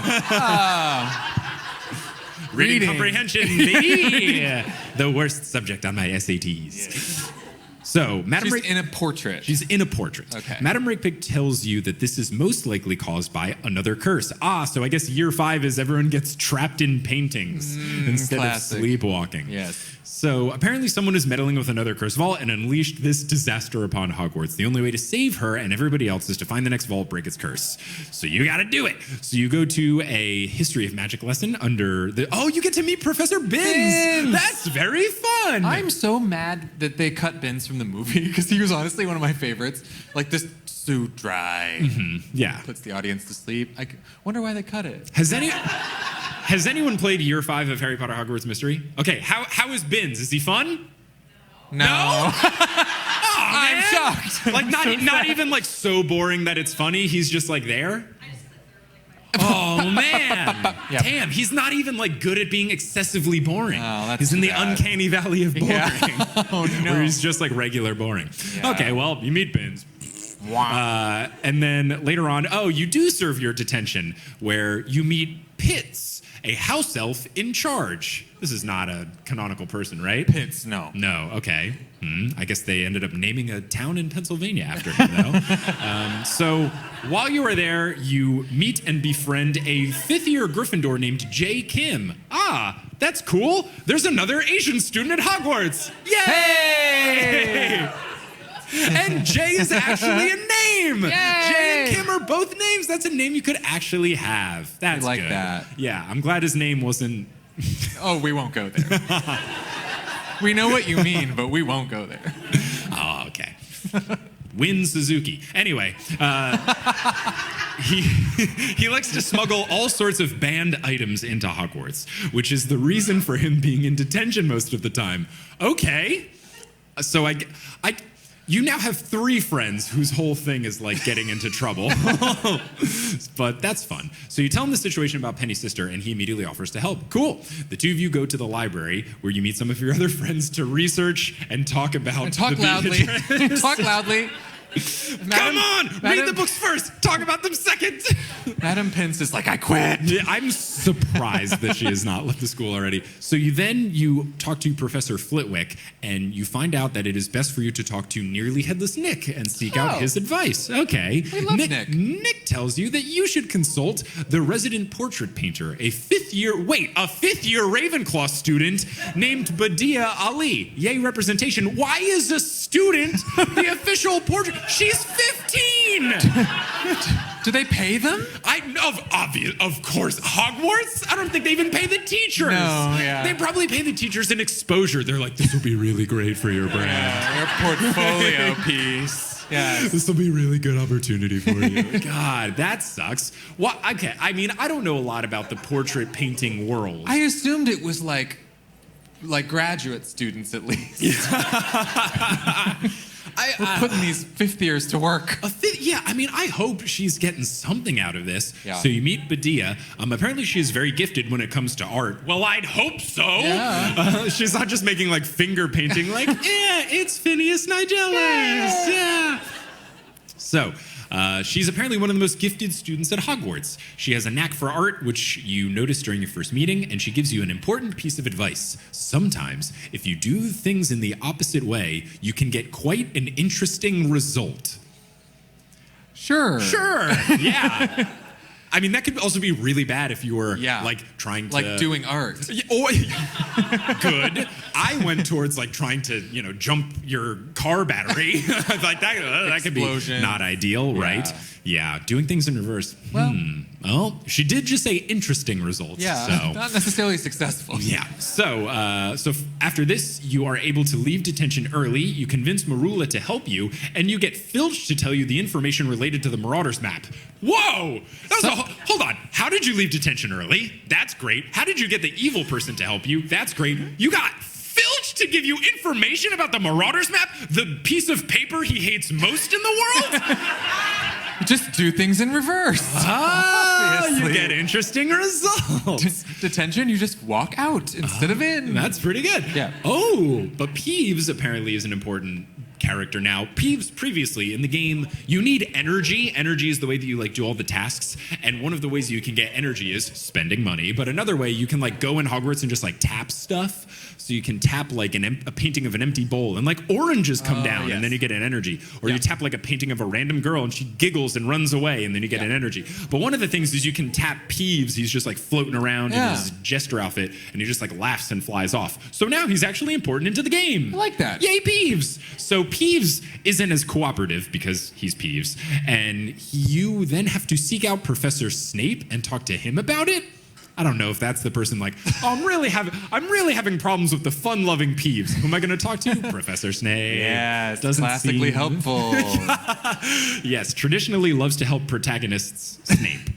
Reading comprehension, baby. The worst subject on my SATs.
Yes.
So, Madam
She's in a portrait.
She's in a portrait.
Okay.
Madam Rakepig tells you that this is most likely caused by another curse. So I guess year 5 is everyone gets trapped in paintings instead
classic.
of sleepwalking.
Yes.
So apparently someone is meddling with another curse vault and unleashed this disaster upon Hogwarts. The only way to save her and everybody else is to find the next vault, break its curse. So you gotta do it. So you go to a history of magic lesson under the... Oh, you get to meet Professor Binns! That's very fun!
I'm so mad that they cut Binns from the movie because he was honestly one of my favorites. Like this so dry.
Mm-hmm. Yeah.
Puts the audience to sleep. I wonder why they cut it.
Has anyone played year 5 of Harry Potter Hogwarts Mystery? Okay, how is Binns? Is he fun?
No.
Oh,
I'm shocked.
Like not even like so boring that it's funny. He's just like there. Oh man.
Yep.
Damn, he's not even like good at being excessively boring.
Oh, that's
he's in the
bad.
uncanny valley of boring.
Yeah. Oh no.
Where he's just like regular boring.
Yeah.
Okay, well, you meet Binns.
Wow.
And then later on, you do serve your detention where you meet Pitts, a house elf in charge. This is not a canonical person, right?
Pitts, no.
No, okay. I guess they ended up naming a town in Pennsylvania after him, though. So while you are there, you meet and befriend a fifth-year Gryffindor named Jay Kim. That's cool. There's another Asian student at Hogwarts. Yay!
Hey!
And Jay is actually a name.
Yay!
Jay and Kim are both names. That's a name you could actually have. That's
I like
good.
that.
Yeah, I'm glad his name wasn't...
Oh, we won't go there. We know what you mean, but we won't go there.
Oh, okay. Win Suzuki. Anyway, he likes to smuggle all sorts of banned items into Hogwarts, which is the reason for him being in detention most of the time. Okay. So you now have 3 friends whose whole thing is like getting into trouble. But that's fun. So you tell him the situation about Penny's sister, and he immediately offers to help. Cool. The 2 of you go to the library where you meet some of your other friends to research and talk about
Talk loudly. Talk loudly.
Come on! Read the books first! Talk about them second!
Madam Pince is like, I quit.
Yeah, I'm surprised that she has not left the school already. So you talk to Professor Flitwick, and you find out that it is best for you to talk to Nearly Headless Nick and seek out his advice. Okay.
We love Nick.
Nick tells you that you should consult the resident portrait painter, a fifth-year Ravenclaw student named Badia Ali. Yay, representation. Why is a student the official portrait? She's 15!
Do they pay them?
Of course. Hogwarts? I don't think they even pay the teachers.
No, yeah.
They probably pay the teachers in exposure. They're like, this will be really great for your brand.
Yeah, your portfolio piece. Yes.
This will be a really good opportunity for you. God, that sucks. Well, okay, I mean, I don't know a lot about the portrait painting world.
I assumed it was like like graduate students at least. We're putting these fifth years to work.
Yeah, I mean, I hope she's getting something out of this.
Yeah.
So you meet Badia. Apparently she is very gifted when it comes to art. Well, I'd hope so.
Yeah.
She's not just making like finger painting like, yeah, it's Phineas Nigellus. Yeah. So, she's apparently one of the most gifted students at Hogwarts. She has a knack for art, which you notice during your first meeting, and she gives you an important piece of advice. Sometimes, if you do things in the opposite way, you can get quite an interesting result.
Sure.
Yeah. I mean, that could also be really bad if you were, like, trying to...
Like doing art.
Oh, good. I went towards, like, trying to, jump your car battery. Like, that could be not ideal, right? Yeah, doing things in reverse. Well, she did just say interesting results.
Yeah,
so.
not necessarily successful.
Yeah. So after this, you are able to leave detention early. You convince Marula to help you, and you get Filch to tell you the information related to the Marauders map. Whoa! Hold on. How did you leave detention early? That's great. How did you get the evil person to help you? That's great. You got Filch to give you information about the Marauders map? The piece of paper he hates most in the world?
Just do things in reverse.
You get interesting results.
Detention, you just walk out instead of in.
That's pretty good.
Yeah.
Oh, but Peeves apparently is an important character now. Peeves, previously in the game, you need energy. Energy is the way that you do all the tasks, and one of the ways you can get energy is spending money, but another way you can go in Hogwarts and just tap stuff. So you can tap a painting of an empty bowl, and oranges come down, and then you get an energy. Or you tap a painting of a random girl, and she giggles and runs away, and then you get an energy. But one of the things is you can tap Peeves. He's just floating around in his jester outfit, and he just laughs and flies off. So now he's actually important into the game.
I like that.
Yay, Peeves! So Peeves isn't as cooperative because he's Peeves, and you then have to seek out Professor Snape and talk to him about it. I don't know if that's the person I'm really having problems with the fun-loving Peeves. Who am I going to talk to? Professor Snape.
Yes, classically helpful.
Yes, traditionally loves to help protagonists, Snape.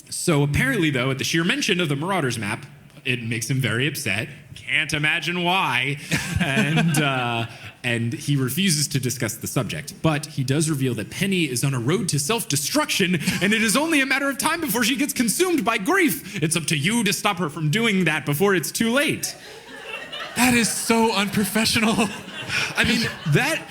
So apparently, though, at the sheer mention of the Marauders map, it makes him very upset. Can't imagine why. And he refuses to discuss the subject. But he does reveal that Penny is on a road to self-destruction, and it is only a matter of time before she gets consumed by grief. It's up to you to stop her from doing that before it's too late.
That is so unprofessional.
I mean,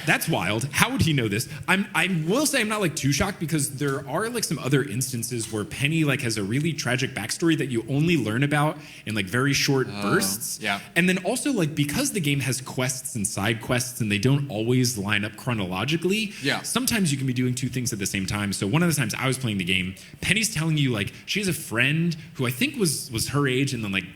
that's wild. How would he know this? I will say I'm not too shocked, because there are some other instances where Penny has a really tragic backstory that you only learn about in very short bursts.
Yeah.
And then also because the game has quests and side quests and they don't always line up chronologically.
Yeah.
Sometimes you can be doing two things at the same time. So one of the times I was playing the game, Penny's telling you she has a friend who I think was her age and then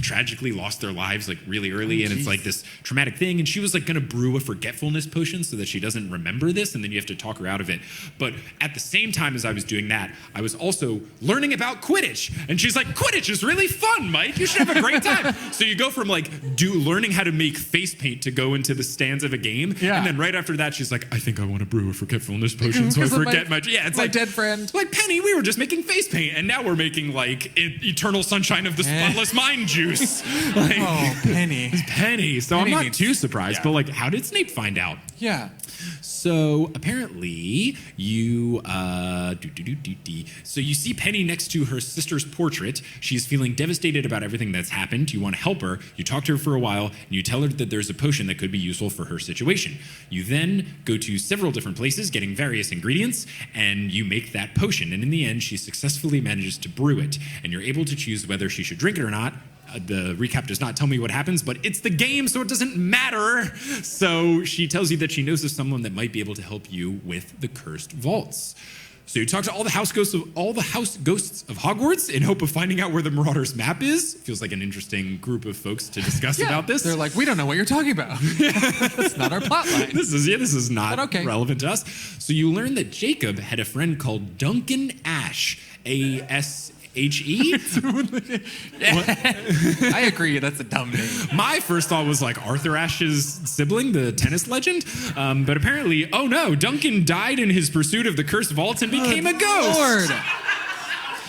tragically lost their lives really early, and it's this traumatic thing, and she was gonna brew a forgetfulness potion so that she doesn't remember this, and then you have to talk her out of it. But at the same time as I was doing that, I was also learning about Quidditch, and she's like, Quidditch is really fun, Mike, you should have a great time. So you go from learning how to make face paint to go into the stands of a game, and then right after that she's like, I think I want to brew a forgetfulness potion so I forget my it's
my dead friend.
Penny, we were just making face paint, and now we're making Eternal Sunshine of the Spotless Mind juice.
Oh, Penny.
Penny. So
Penny
I'm not too surprised, but how did Snape find out?
Yeah.
So apparently you so you see Penny next to her sister's portrait. She's feeling devastated about everything that's happened. You want to help her. You talk to her for a while, and you tell her that there's a potion that could be useful for her situation. You then go to several different places, getting various ingredients, and you make that potion. And in the end, she successfully manages to brew it, and you're able to choose whether she should drink it or not. The recap does not tell me what happens, but it's the game, so it doesn't matter. So she tells you that she knows of someone that might be able to help you with the cursed vaults. So you talk to all the house ghosts of Hogwarts in hope of finding out where the Marauders map is. Feels like an interesting group of folks to discuss about this.
They're we don't know what you're talking about. That's not our plot line.
This is not relevant to us. So you learn that Jacob had a friend called Duncan Ashe, A-S-H-E?
I agree, that's a dumb name.
My first thought was Arthur Ashe's sibling, the tennis legend. But apparently, oh no, Duncan died in his pursuit of the cursed vaults and became a ghost.
Lord.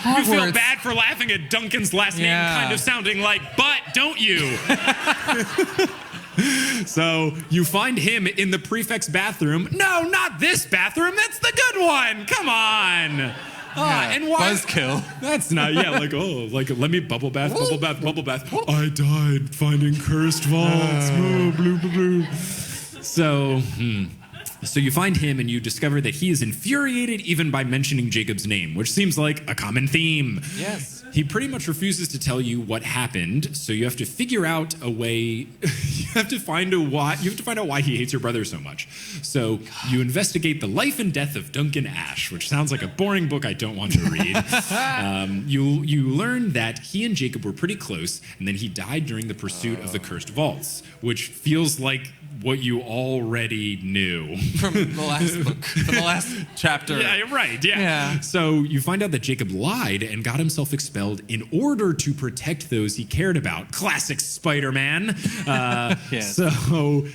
You feel
Hogwarts.
bad for laughing at Duncan's last name
Yeah.
kind of sounding like "but," don't you? So you find him in the prefect's bathroom. No, not this bathroom. That's the good one. Come on. And why?
Buzzkill.
That's not, let me bubble bath. I died finding cursed vaults. Blue, blue, blue. So you find him and you discover that he is infuriated even by mentioning Jacob's name, which seems like a common theme.
Yes.
He pretty much refuses to tell you what happened, so you have to figure out a way. You have to find out why he hates your brother so much. So you investigate the life and death of Duncan Ash, which sounds like a boring book I don't want to read. You learn that he and Jacob were pretty close, and then he died during the pursuit of the cursed vaults, which feels like what you already knew.
From the last book, from the last chapter.
Yeah, you're right. Yeah. So you find out that Jacob lied and got himself expelled in order to protect those he cared about. Classic Spider-Man.
Yes.
So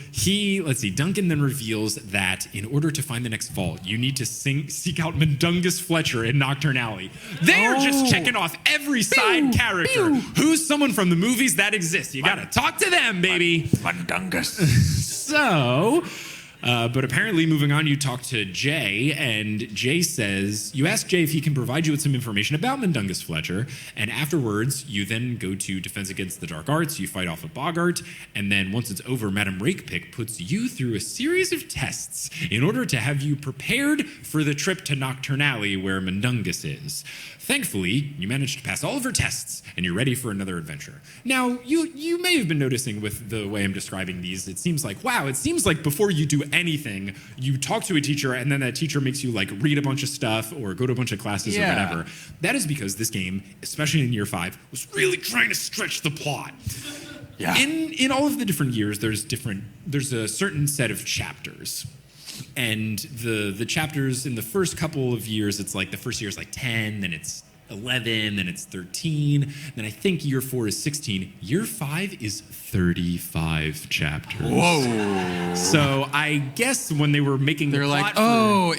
Duncan then reveals that in order to find the next vault, you need to seek out Mundungus Fletcher in Nocturne Alley. They are just checking off every side character. Who's someone from the movies that exists? You gotta talk to them, baby.
Mundungus.
So, but apparently moving on, you talk to Jay, and Jay says, you ask Jay if he can provide you with some information about Mundungus Fletcher, and afterwards, you then go to Defense Against the Dark Arts, you fight off a Boggart, and then once it's over, Madame Rakepick puts you through a series of tests in order to have you prepared for the trip to Nocturne Alley where Mundungus is. Thankfully, you managed to pass all of her tests, and you're ready for another adventure. Now, you may have been noticing with the way I'm describing these, it seems like before you do anything, you talk to a teacher, and then that teacher makes you like read a bunch of stuff or go to a bunch of classes or whatever. That is because this game, especially in year 5, was really trying to stretch the plot.
Yeah.
In all of the different years, there's a certain set of chapters. And the chapters in the first couple of years, it's like the first year is like 10, then it's 11, then it's 13, then I think year 4 is 16. Year 5 is 35 chapters.
Whoa.
So I guess when they were making
They're like,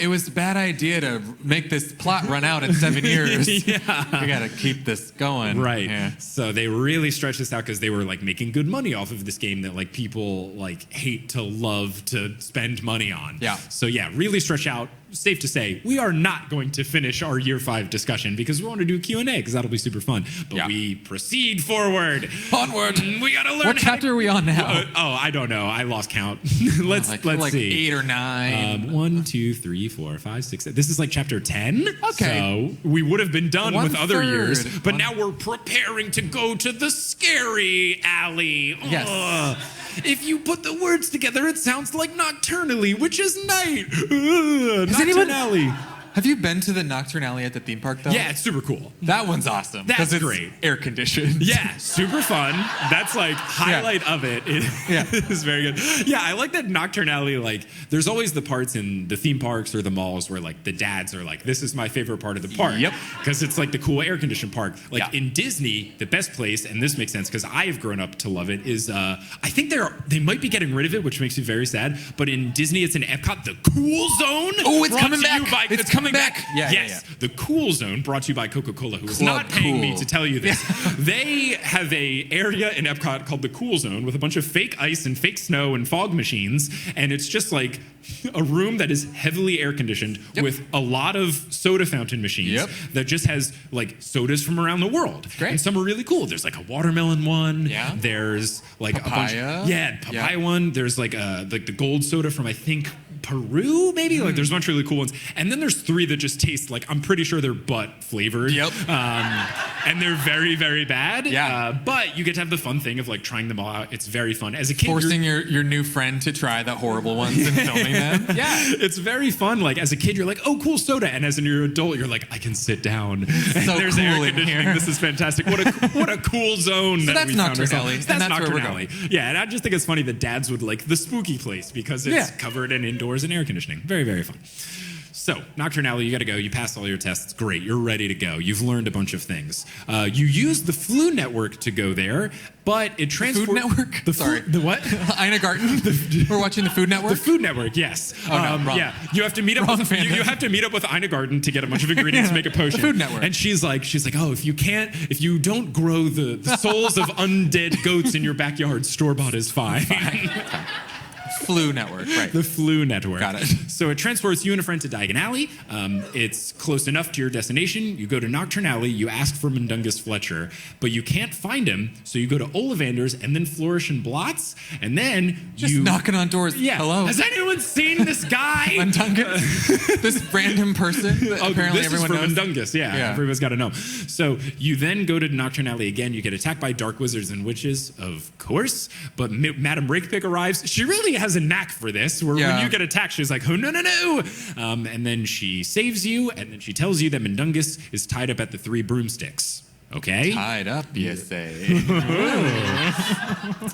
it was a bad idea to make this plot run out in 7 years.
Yeah.
We gotta keep this going.
Right.
Yeah.
So they really stretched this out because they were like making good money off of this game that like people like hate to love to spend money on.
Yeah.
So yeah, really stretch out. Safe to say, we are not going to finish our year 5 discussion because we want to do Q&A because that'll be super fun. But we proceed forward.
Onward.
We gotta learn.
What chapter are we on now?
I don't know. I lost count. let's see.
8 or 9.
1, 2, 3, 4, 5, 6. This is like chapter 10.
Okay.
So we would have been done with other
1/3.
years, but now we're preparing to go to the scary alley.
Yes.
Ugh. If you put the words together, it sounds like nocturnally, which is night. Nocturne alley.
Have you been to the Nocturne Alley at the theme park, though?
Yeah, it's super cool.
That one's awesome.
That's
'cause it's
great.
Air conditioned.
Yeah, super fun. That's like highlight of it. It is very good. Yeah, I like that Nocturne Alley. Like, there's always the parts in the theme parks or the malls where like the dads are like, "This is my favorite part of the park."
Yep.
Because it's like the cool air conditioned park. Like in Disney, the best place, and this makes sense because I have grown up to love it. Is I think they might be getting rid of it, which makes me very sad. But in Disney, it's in Epcot, the Cool Zone.
Oh, it's
brought
coming
to you
back.
by-
It's coming back. Yeah,
yes.
yeah.
The Cool Zone, brought to you by Coca-Cola, who is
Club
not paying me
Cool.
to tell you this. They have a area in Epcot called the Cool Zone with a bunch of fake ice and fake snow and fog machines, and it's just like a room that is heavily air conditioned with a lot of soda fountain machines that just has like sodas from around the world.
Great.
And some are really cool. There's like a watermelon one.
Yeah.
There's like
Papaya.
a bunch. Papaya one. There's like the gold soda from I think Peru, maybe? Like, there's a bunch of really cool ones. And then there's 3 that just taste like, I'm pretty sure they're butt flavored.
Yep.
And they're very, very bad.
Yeah.
But you get to have the fun thing of like trying them all out. It's very fun. As a kid,
Forcing your new friend to try the horrible ones and filming them.
Yeah. It's very fun. Like, as a kid, you're like, oh, cool soda. And as an adult, you're like, I can sit down. And
So
there's
cool
air
in
conditioning.
here.
This is fantastic. What a cool zone
So
that
that's
we found
Nocturne
ourselves.
Alley,
That's
and that's where
Nocturne
we're
Alley.
going.
Yeah, and I just think it's funny that dads would like the spooky place because it's covered in indoors and air conditioning. Very, very fun. So, Nocturne Alley, you gotta go. You passed all your tests. Great, you're ready to go. You've learned a bunch of things. You use the Flu Network to go there, but it transports...
Food Network?
Sorry. The what?
Ina Garten? We're watching the Food Network?
The Food Network, yes.
Oh, no, wrong.
Yeah, you have to meet up with, you have to meet up with Ina Garten to get a bunch of ingredients to make a potion.
The Food Network.
And she's like, oh, if you don't grow the souls of undead goats in your backyard, store-bought is fine.
Flu Network, right.
The Flu Network.
Got it.
So it transports you and a friend to Diagon Alley. It's close enough to your destination. You go to Nocturne Alley, you ask for Mundungus Fletcher, but you can't find him, so you go to Ollivander's and then Flourish and Blots, and then
Just knocking on doors.
Yeah.
Hello.
Has anyone seen this guy?
Mundungus? This random person that apparently
this
everyone
is for
knows?
Mundungus, yeah. Everybody's got to know. So you then go to Nocturne Alley again. You get attacked by dark wizards and witches, of course, but Madame Rakepick arrives. She really has a knack for this, where when you get attacked, she's like, oh, no. And then she saves you, and then she tells you that Mundungus is tied up at the 3 broomsticks. Okay?
Tied up, you say.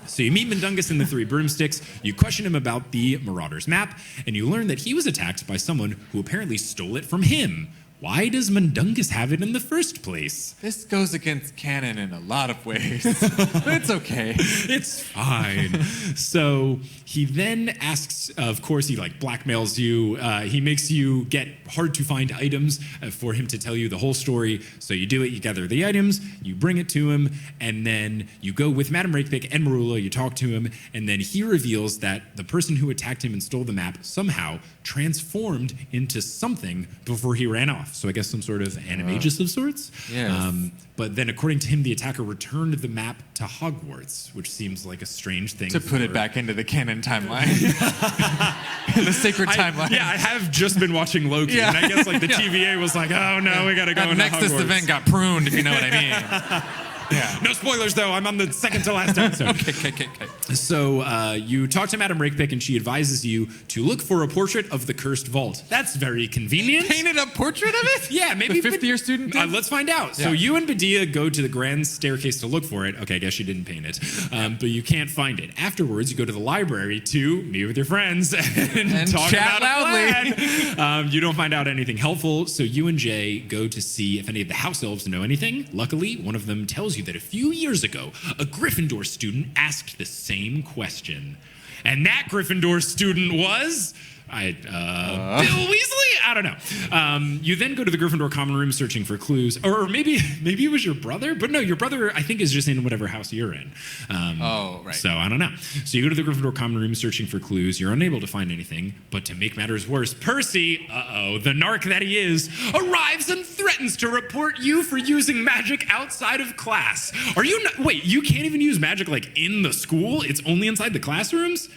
So you meet Mundungus in the 3 broomsticks, you question him about the Marauder's map, and you learn that he was attacked by someone who apparently stole it from him. Why does Mundungus have it in the first place?
This goes against canon in a lot of ways, but it's okay.
It's fine. So he then asks, of course, he blackmails you. He makes you get hard to find items for him to tell you the whole story. So you do it, you gather the items, you bring it to him, and then you go with Madame Rakepick and Marula, you talk to him, and then he reveals that the person who attacked him and stole the map somehow transformed into something before he ran off. So I guess some sort of animagus of sorts.
Yes.
But then according to him, the attacker returned the map to Hogwarts, which seems like a strange thing.
To put it back into the canon timeline. The sacred timeline.
I have just been watching Loki, and I guess the TVA was like, oh no, we gotta go into
Nexus
Hogwarts.
event got pruned, if you know what I mean. Yeah.
No spoilers, though. I'm on the second to last episode.
Okay.
So you talk to Madame Rakepick, and she advises you to look for a portrait of the Cursed Vault. That's very convenient.
Painted a portrait of it?
Yeah, maybe.
The 5th-year student did?
Let's find out. Yeah. So you and Badia go to the grand staircase to look for it. Okay, I guess she didn't paint it. But you can't find it. Afterwards, you go to the library to meet with your friends and talk
chat
about
loudly.
a plan. You don't find out anything helpful, so you and Jay go to see if any of the house elves know anything. Luckily, one of them tells you that a few years ago, a Gryffindor student asked the same question. And that Gryffindor student was... Bill Weasley? I don't know. You then go to the Gryffindor common room searching for clues. Or maybe it was your brother? But no, your brother, I think, is just in whatever house you're in.
Right.
So I don't know. So you go to the Gryffindor common room searching for clues. You're unable to find anything. But to make matters worse, Percy, the narc that he is, arrives and threatens to report you for using magic outside of class. Are you not... Wait, you can't even use magic, in the school? It's only inside the classrooms?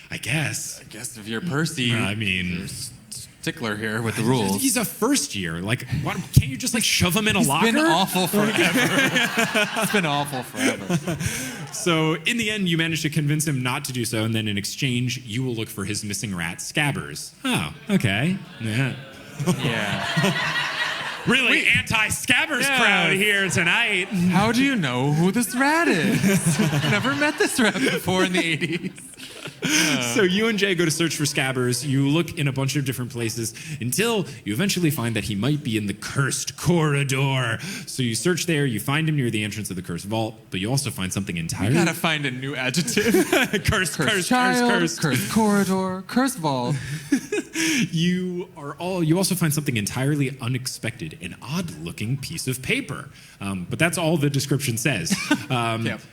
I guess
if you're Percy, you're stickler here with the rules.
He's a first year. What, can't you just shove him in a locker?
It's been awful forever. It's been awful forever.
So in the end, you manage to convince him not to do so, and then in exchange, you will look for his missing rat, Scabbers. Oh, okay. Yeah. Really anti-Scabbers crowd here tonight.
How do you know who this rat is? Never met this rat before in the 80s.
So you and Jay go to search for Scabbers. You look in a bunch of different places until you eventually find that he might be in the Cursed Corridor. So you search there, you find him near the entrance of the Cursed Vault, but you also find something entirely...
You gotta find a new adjective.
Cursed
Cursed Corridor, Cursed Vault.
You also find something entirely unexpected, an odd-looking piece of paper. But that's all the description says.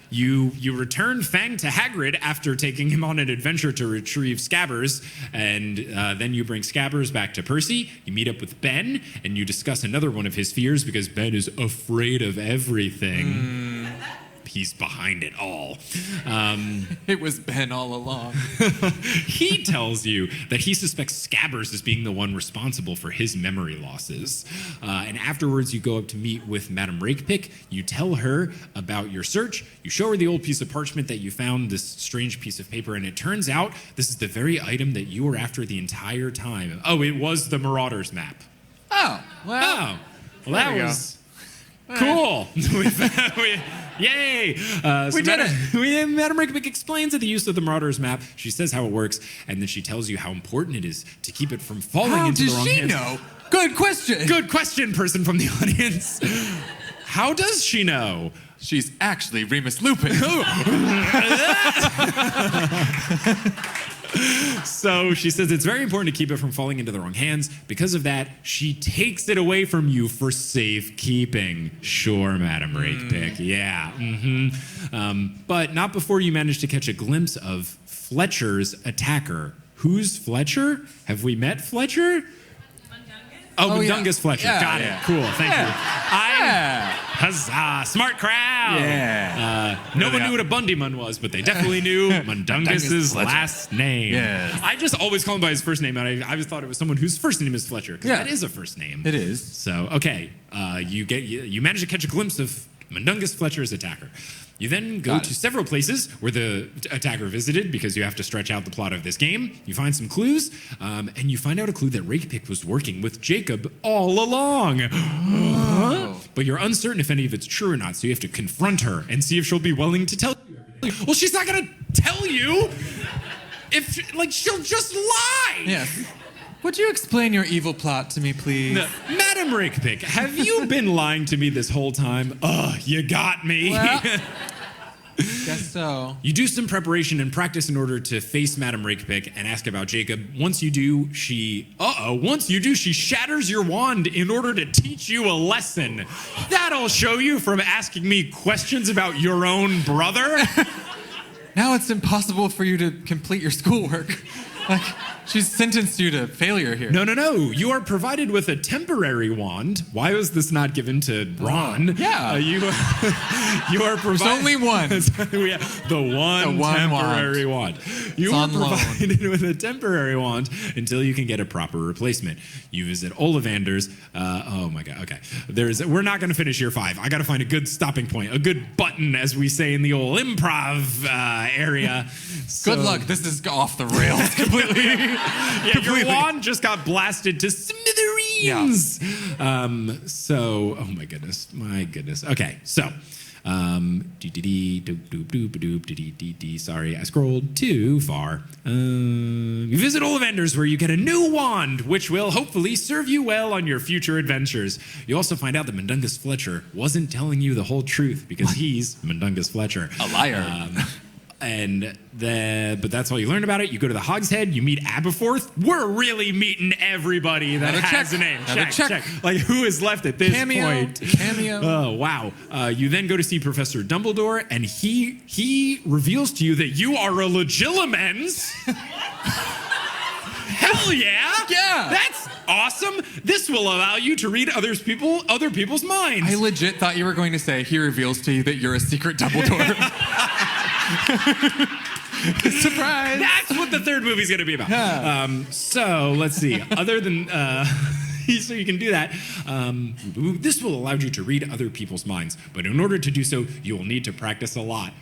You return Fang to Hagrid after taking him on an adventure to retrieve Scabbers, and then you bring Scabbers back to Percy. You meet up with Ben, and you discuss another one of his fears because Ben is afraid of everything. He's behind it all.
It was Ben all along.
He tells you that he suspects Scabbers as being the one responsible for his memory losses. And afterwards, you go up to meet with Madame Rakepick. You tell her about your search. You show her the old piece of parchment that you found, this strange piece of paper, and it turns out this is the very item that you were after the entire time. Oh, it was the Marauder's map.
Oh, well.
That was cool. Yay!
We did it.
Madame Rickpick explains the use of the Marauder's map. She says how it works, and then she tells you how important it is to keep it from falling into the wrong hands.
How does she know? Good question.
Good question, person from the audience. How does she know?
She's actually Remus Lupin.
So she says it's very important to keep it from falling into the wrong hands. Because of that, she takes it away from you for safekeeping. Sure, Madam Rakepick. Yeah. But not before you manage to catch a glimpse of Fletcher's attacker. Who's Fletcher? Have we met Fletcher? Oh, Mundungus Fletcher.
Yeah,
Got it. Cool. Thank you. Huzzah. Smart crowd.
Yeah.
No one knew what a Bundymun was, but they definitely knew Mundungus's last name.
Yes.
I just always call him by his first name, and I always thought it was someone whose first name is Fletcher, because that is a first name.
It is.
So, okay. You manage to catch a glimpse of Mundungus Fletcher's attacker. You then go to several places where the attacker visited because you have to stretch out the plot of this game. You find some clues, and you find out a clue that Rakepick was working with Jacob all along. But you're uncertain if any of it's true or not, so you have to confront her and see if she'll be willing to tell you. Well, she's not going to tell you if, she'll just lie.
Yes. Would you explain your evil plot to me, please?
No. Madam Rakepick, have you been lying to me this whole time? You got me.
Well, guess so.
You do some preparation and practice in order to face Madam Rakepick and ask about Jacob. Once you do, she shatters your wand in order to teach you a lesson. That'll show you from asking me questions about your own brother.
Now it's impossible for you to complete your schoolwork. She's sentenced you to failure here.
No. You are provided with a temporary wand. Why was this not given to Ron?
Yeah.
You are provided...
There's only one.
The one temporary wand. You are provided with a temporary wand until you can get a proper replacement. You visit Ollivander's. Oh my God. Okay. We're not going to finish year 5. I got to find a good stopping point, a good button, as we say in the old improv area.
Good luck. This is off the rails completely.
Your wand just got blasted to smithereens. Yeah. Oh my goodness. Okay, so, sorry, I scrolled too far. You visit Ollivander's where you get a new wand, which will hopefully serve you well on your future adventures. You also find out that Mundungus Fletcher wasn't telling you the whole truth because he's Mundungus Fletcher.
A liar.
But that's all you learn about it. You go to the Hogshead, you meet Aberforth. We're really meeting everybody that has a name. Check. Like, who is left at this point?
Cameo.
Oh, wow. You then go to see Professor Dumbledore, and he reveals to you that you are a Legilimens. Hell yeah!
Yeah!
That's awesome! This will allow you to read other people's minds.
I legit thought you were going to say he reveals to you that you're a secret Dumbledore. Surprise!
That's what the third movie's going to be about. So let's see. Other than so you can do that. This will allow you to read other people's minds, but in order to do so, you will need to practice a lot.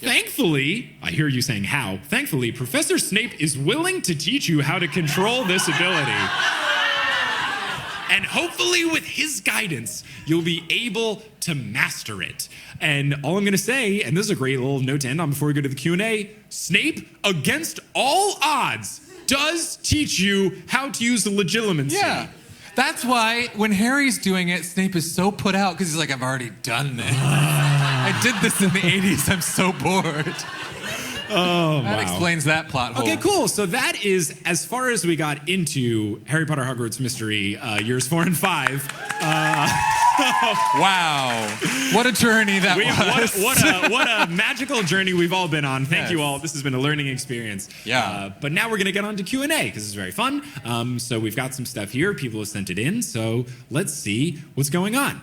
Thankfully, I hear you saying how. Thankfully, Professor Snape is willing to teach you how to control this ability. And hopefully with his guidance, you'll be able to master it. And all I'm going to say, and this is a great little note to end on before we go to the Q&A, Snape, against all odds, does teach you how to use the Legilimency.
Yeah. That's why when Harry's doing it, Snape is so put out because he's like, I've already done this. I did this in the 80s. I'm so bored.
Oh,
that explains that plot hole.
Okay, cool. So that is as far as we got into Harry Potter Hogwarts Mystery years 4 and 5.
Wow. What a journey that was.
What a magical journey we've all been on. Thank you all. This has been a learning experience.
Yeah.
But now we're going to get on to Q&A because it's very fun. So we've got some stuff here. People have sent it in. So let's see what's going on.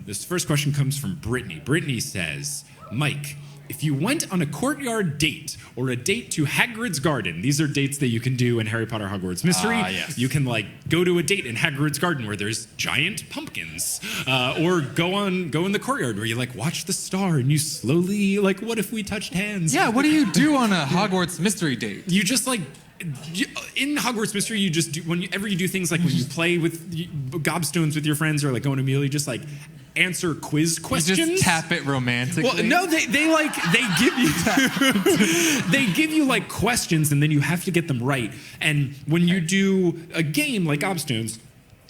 This first question comes from Brittany. Brittany says, Mike, if you went on a courtyard date or a date to Hagrid's garden, these are dates that you can do in Harry Potter Hogwarts Mystery.
Yes.
You can go to a date in Hagrid's garden where there's giant pumpkins, or go in the courtyard where you watch the star and you slowly what if we touched hands?
Yeah. What do you do on a Hogwarts Mystery date?
You just in Hogwarts Mystery, you just do whenever you do things when you play with gobstones with your friends or go on a meal, you just answer quiz
You
questions.
just tap it romantically.
Well, no, they give you they give you like questions, and then you have to get them right. And when you do a game like Obstones,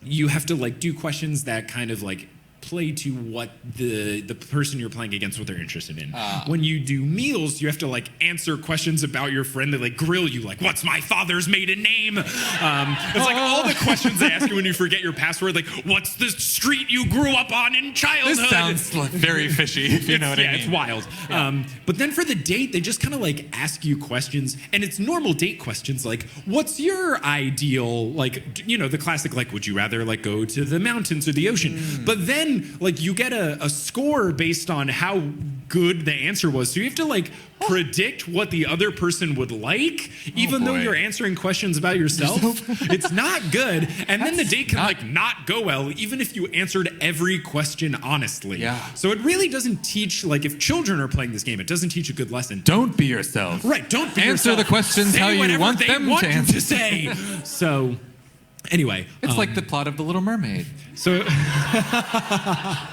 you have to like do questions that kind of like play to what the person you're playing against, what they're interested in. When you do meals, you have to like answer questions about your friend that like grill you, like, what's my father's maiden name? It's like all the questions they ask you when you forget your password, like, what's the street you grew up on in childhood?
This sounds like very fishy, if you know what I mean.
Yeah, it's wild. Yeah. But then for the date, they just kind of like ask you questions, and it's normal date questions like, what's your ideal, like, you know, the classic, like, would you rather like go to the mountains or the ocean? But then like you get a score based on how good the answer was. So you have to like predict what the other person would like, even though you're answering questions about yourself. It's not good. And then the date can like not go well, even if you answered every question honestly.
Yeah.
So it really doesn't teach, like if children are playing this game, it doesn't teach a good lesson.
Don't be yourself.
Right, don't be
Answer
yourself.
the questions
Say
how you
whatever
want
they
them
want
to
you
answer.
to say. So anyway.
It's like the plot of The Little Mermaid.
So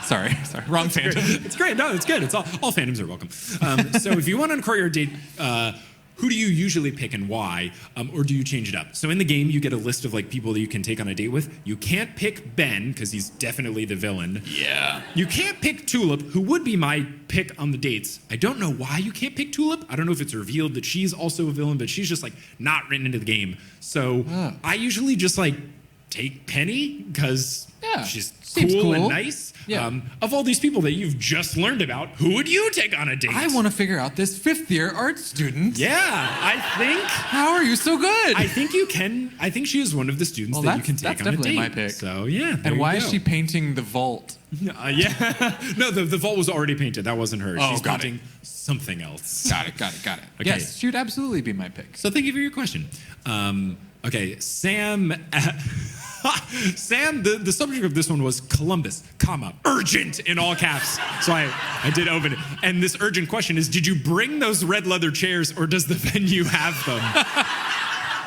Sorry, wrong tangent.
it's great. No, it's good. It's all fandoms are welcome. So if you want to uncourt your date, who do you usually pick and why? Or do you change it up? So in the game, you get a list of like people that you can take on a date with. You can't pick Ben, because he's definitely the villain.
Yeah.
You can't pick Tulip, who would be my pick on the dates. I don't know why you can't pick Tulip. I don't know if it's revealed that she's also a villain, but she's just like not written into the game. So I usually just like take Penny, because she's cool and nice.
Yeah.
Of all these people that you've just learned about, who would you take on a date?
I want to figure out this fifth-year art student.
Yeah, I think.
How are you so good?
I think you can. I think she is one of the students that you can take on a date.
That's definitely my pick.
So yeah.
And why is she painting the vault?
Yeah. No, the vault was already painted. That wasn't her.
Oh,
She's
got
painting something else.
Got it.
Okay.
Yes, she would absolutely be my pick.
So thank you for your question. Okay, Sam. Sam, the subject of this one was Columbus, urgent in all caps. So I did open it. And this urgent question is, did you bring those red leather chairs, or does the venue have them?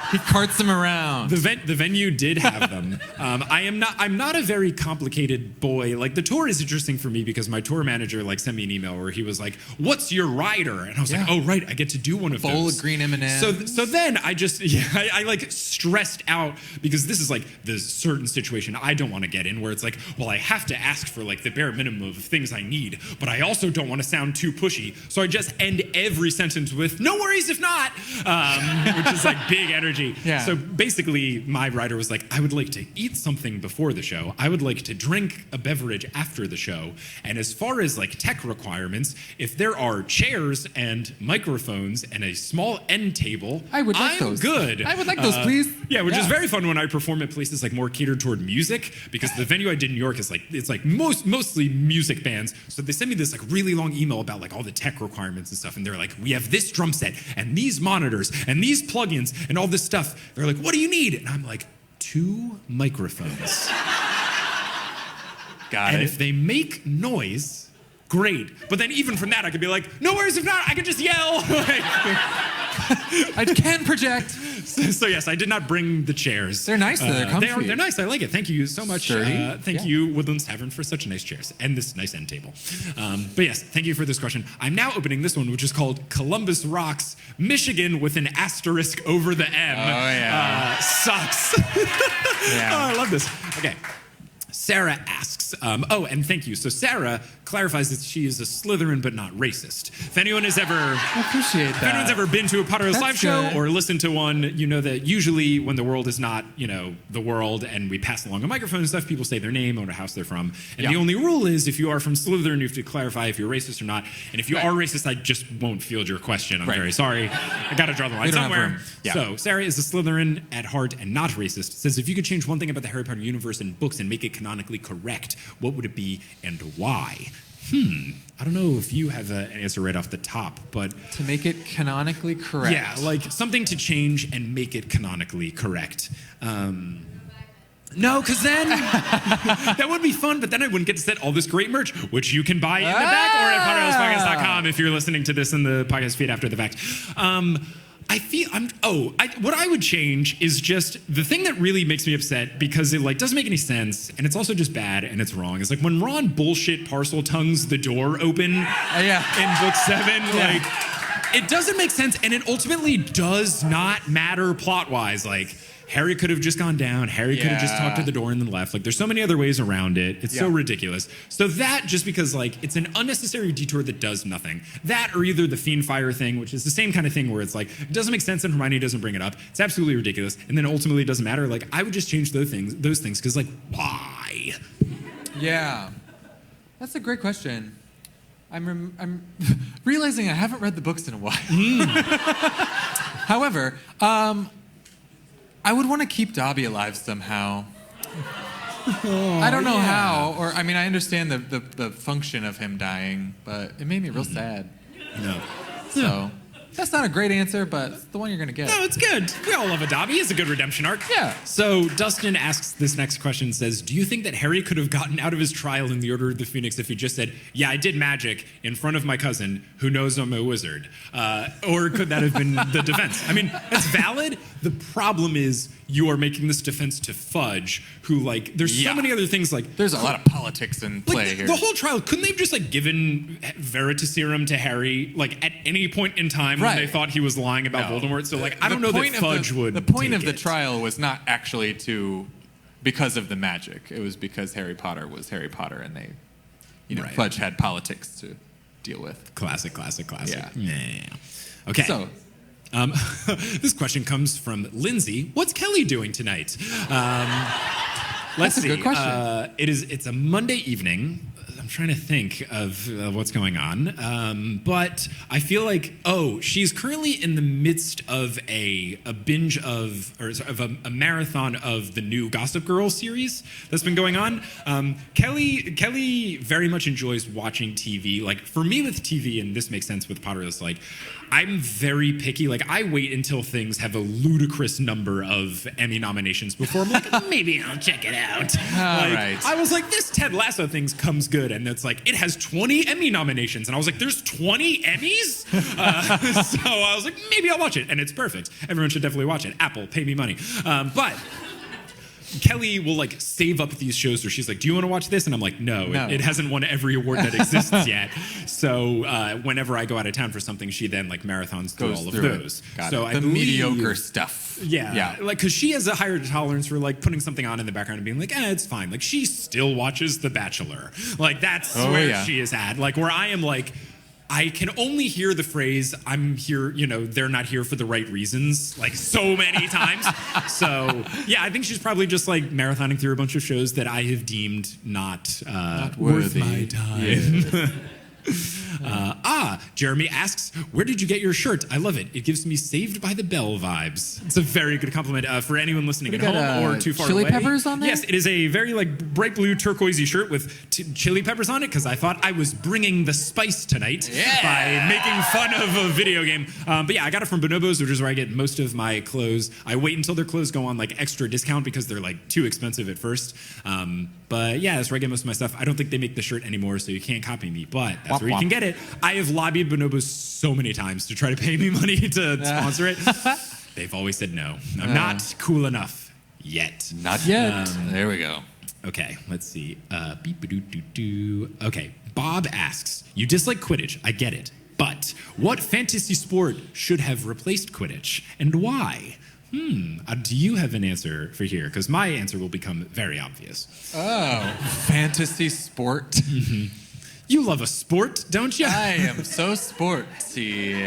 He carts them around.
The venue did have them. I'm not a very complicated boy. Like the tour is interesting for me because my tour manager like sent me an email where he was like, "What's your rider?" And I was like, "Oh right, I get to do one of those."
Bowl of green M&Ms.
So then I just I like stressed out because this is like the certain situation I don't want to get in where it's like, well, I have to ask for like the bare minimum of things I need, but I also don't want to sound too pushy. So I just end every sentence with "No worries if not," which is like big energy.
Yeah.
So basically, my writer was like, I would like to eat something before the show. I would like to drink a beverage after the show. And as far as like tech requirements, if there are chairs and microphones and a small end table, I'm
those.
Good.
I would like those, please.
Yeah, which is very fun when I perform at places like more catered toward music, because the venue I did in New York is like, it's like mostly music bands. So they sent me this like really long email about like all the tech requirements and stuff. And they're like, we have this drum set and these monitors and these plugins and all this stuff. They're like, what do you need? And I'm like, 2 microphones.
Got it.
And if they make noise, great. But then even from that, I could be like, no worries if not, I could just yell.
I can project.
So yes, I did not bring the chairs.
They're nice, though. They're comfy.
They're nice. I like it. Thank you so much.
Sturdy.
Thank you, Woodlands Tavern, for such nice chairs and this nice end table. But yes, thank you for this question. I'm now opening this one, which is called Columbus Rocks, Michigan with an asterisk over the M.
Oh, yeah.
Sucks.
Yeah.
Oh, I love this. Okay. Sarah asks, and thank you. So Sarah clarifies that she is a Slytherin but not racist. If anyone has ever...
I appreciate that.
If anyone's ever been to a Potterless live show or listened to one, you know that usually when the world is not, the world and we pass along a microphone and stuff, people say their name or what house they're from. And the only rule is if you are from Slytherin, you have to clarify if you're racist or not. And if you are racist, I just won't field your question. I'm very sorry. I got to draw the line somewhere.
Yeah.
So Sarah is a Slytherin at heart and not racist. Says, if you could change one thing about the Harry Potter universe and books and make it canonically correct, what would it be and why? I don't know if you have an answer right off the top, but...
To make it canonically correct.
Yeah, like something to change and make it canonically correct. No, because then that would be fun, but then I wouldn't get to set all this great merch, which you can buy in the back or at PotterlessPodcast.com if you're listening to this in the podcast feed after the fact. What I would change is just the thing that really makes me upset because it like doesn't make any sense and it's also just bad and it's wrong. Is like when Ron bullshit parcel tongues the door open in book 7, like it doesn't make sense and it ultimately does not matter plot-wise. Like Harry could have just gone down. Harry could have just talked to the door and then left. Like, there's so many other ways around it. It's so ridiculous. So that, just because, like, it's an unnecessary detour that does nothing. That or either the Fiend Fire thing, which is the same kind of thing where it's like, it doesn't make sense and Hermione doesn't bring it up. It's absolutely ridiculous. And then ultimately it doesn't matter. Like, I would just change those things, because, like, why?
Yeah. That's a great question. I'm realizing I haven't read the books in a while. However, I would want to keep Dobby alive somehow. I don't know how, or I mean, I understand the function of him dying, but it made me real sad.
No.
So that's not a great answer, but it's the one you're gonna get.
No, it's good. We all love a Dobby. It's a good redemption arc.
Yeah.
So Dustin asks this next question, says, do you think that Harry could have gotten out of his trial in the Order of the Phoenix if he just said, yeah, I did magic in front of my cousin who knows I'm a wizard? Or could that have been the defense? I mean, that's valid. The problem is you are making this defense to Fudge, who, like, there's so many other things, like...
There's a lot of politics in play here.
The whole trial, couldn't they have just, like, given Veritaserum to Harry, like, at any point in time when they thought he was lying about Voldemort? So, like, I don't know that Fudge would
The point of the trial was not actually because of the magic. It was because Harry Potter was Harry Potter, and they, Fudge had politics to deal with.
Classic. Yeah. Okay.
So...
this question comes from Lindsay. What's Kelly doing tonight? Let's see.
That's a good question.
It's a Monday evening. I'm trying to think of what's going on. But I feel like, she's currently in the midst of a binge of a marathon of the new Gossip Girl series that's been going on. Kelly very much enjoys watching TV. Like, for me with TV, and this makes sense with Potterless, like, I'm very picky. Like, I wait until things have a ludicrous number of Emmy nominations before I'm like, maybe I'll check it out.
Right.
I was like, this Ted Lasso thing comes good, and it's like, it has 20 Emmy nominations. And I was like, there's 20 Emmys? So I was like, maybe I'll watch it. And it's perfect. Everyone should definitely watch it. Apple, pay me money. But Kelly will, like, save up these shows where she's like, do you want to watch this? And I'm like, no. It hasn't won every award that exists yet. So whenever I go out of town for something, she then, like, marathons through all of those.
The mediocre stuff.
Yeah. Like, because she has a higher tolerance for, like, putting something on in the background and being like, it's fine. Like, she still watches The Bachelor. Like, that's where she is at. Like, where I am, like, I can only hear the phrase, I'm here, they're not here for the right reasons, like, so many times. So, yeah, I think she's probably just, like, marathoning through a bunch of shows that I have deemed not worth my time. Yeah. Jeremy asks, where did you get your shirt? I love it. It gives me Saved by the Bell vibes. It's a very good compliment for anyone listening at home or too far
chili
away.
Chili peppers on there?
Yes, it is a very, like, bright blue turquoisey shirt with chili peppers on it because I thought I was bringing the spice tonight by making fun of a video game. But yeah, I got it from Bonobos, which is where I get most of my clothes. I wait until their clothes go on, like, extra discount because they're, like, too expensive at first. But yeah, that's where I get most of my stuff. I don't think they make the shirt anymore, so you can't copy me, but that's where you can get it. I have lobbied Bonobos so many times to try to pay me money to sponsor it. They've always said no. I'm not cool enough yet.
Not yet. There we go.
Okay, let's see. Okay, Bob asks, you dislike Quidditch, I get it, but what fantasy sport should have replaced Quidditch, and why? Do you have an answer for here? Because my answer will become very obvious.
Oh, fantasy sport.
Mm-hmm. You love a sport, don't you?
I am so sporty.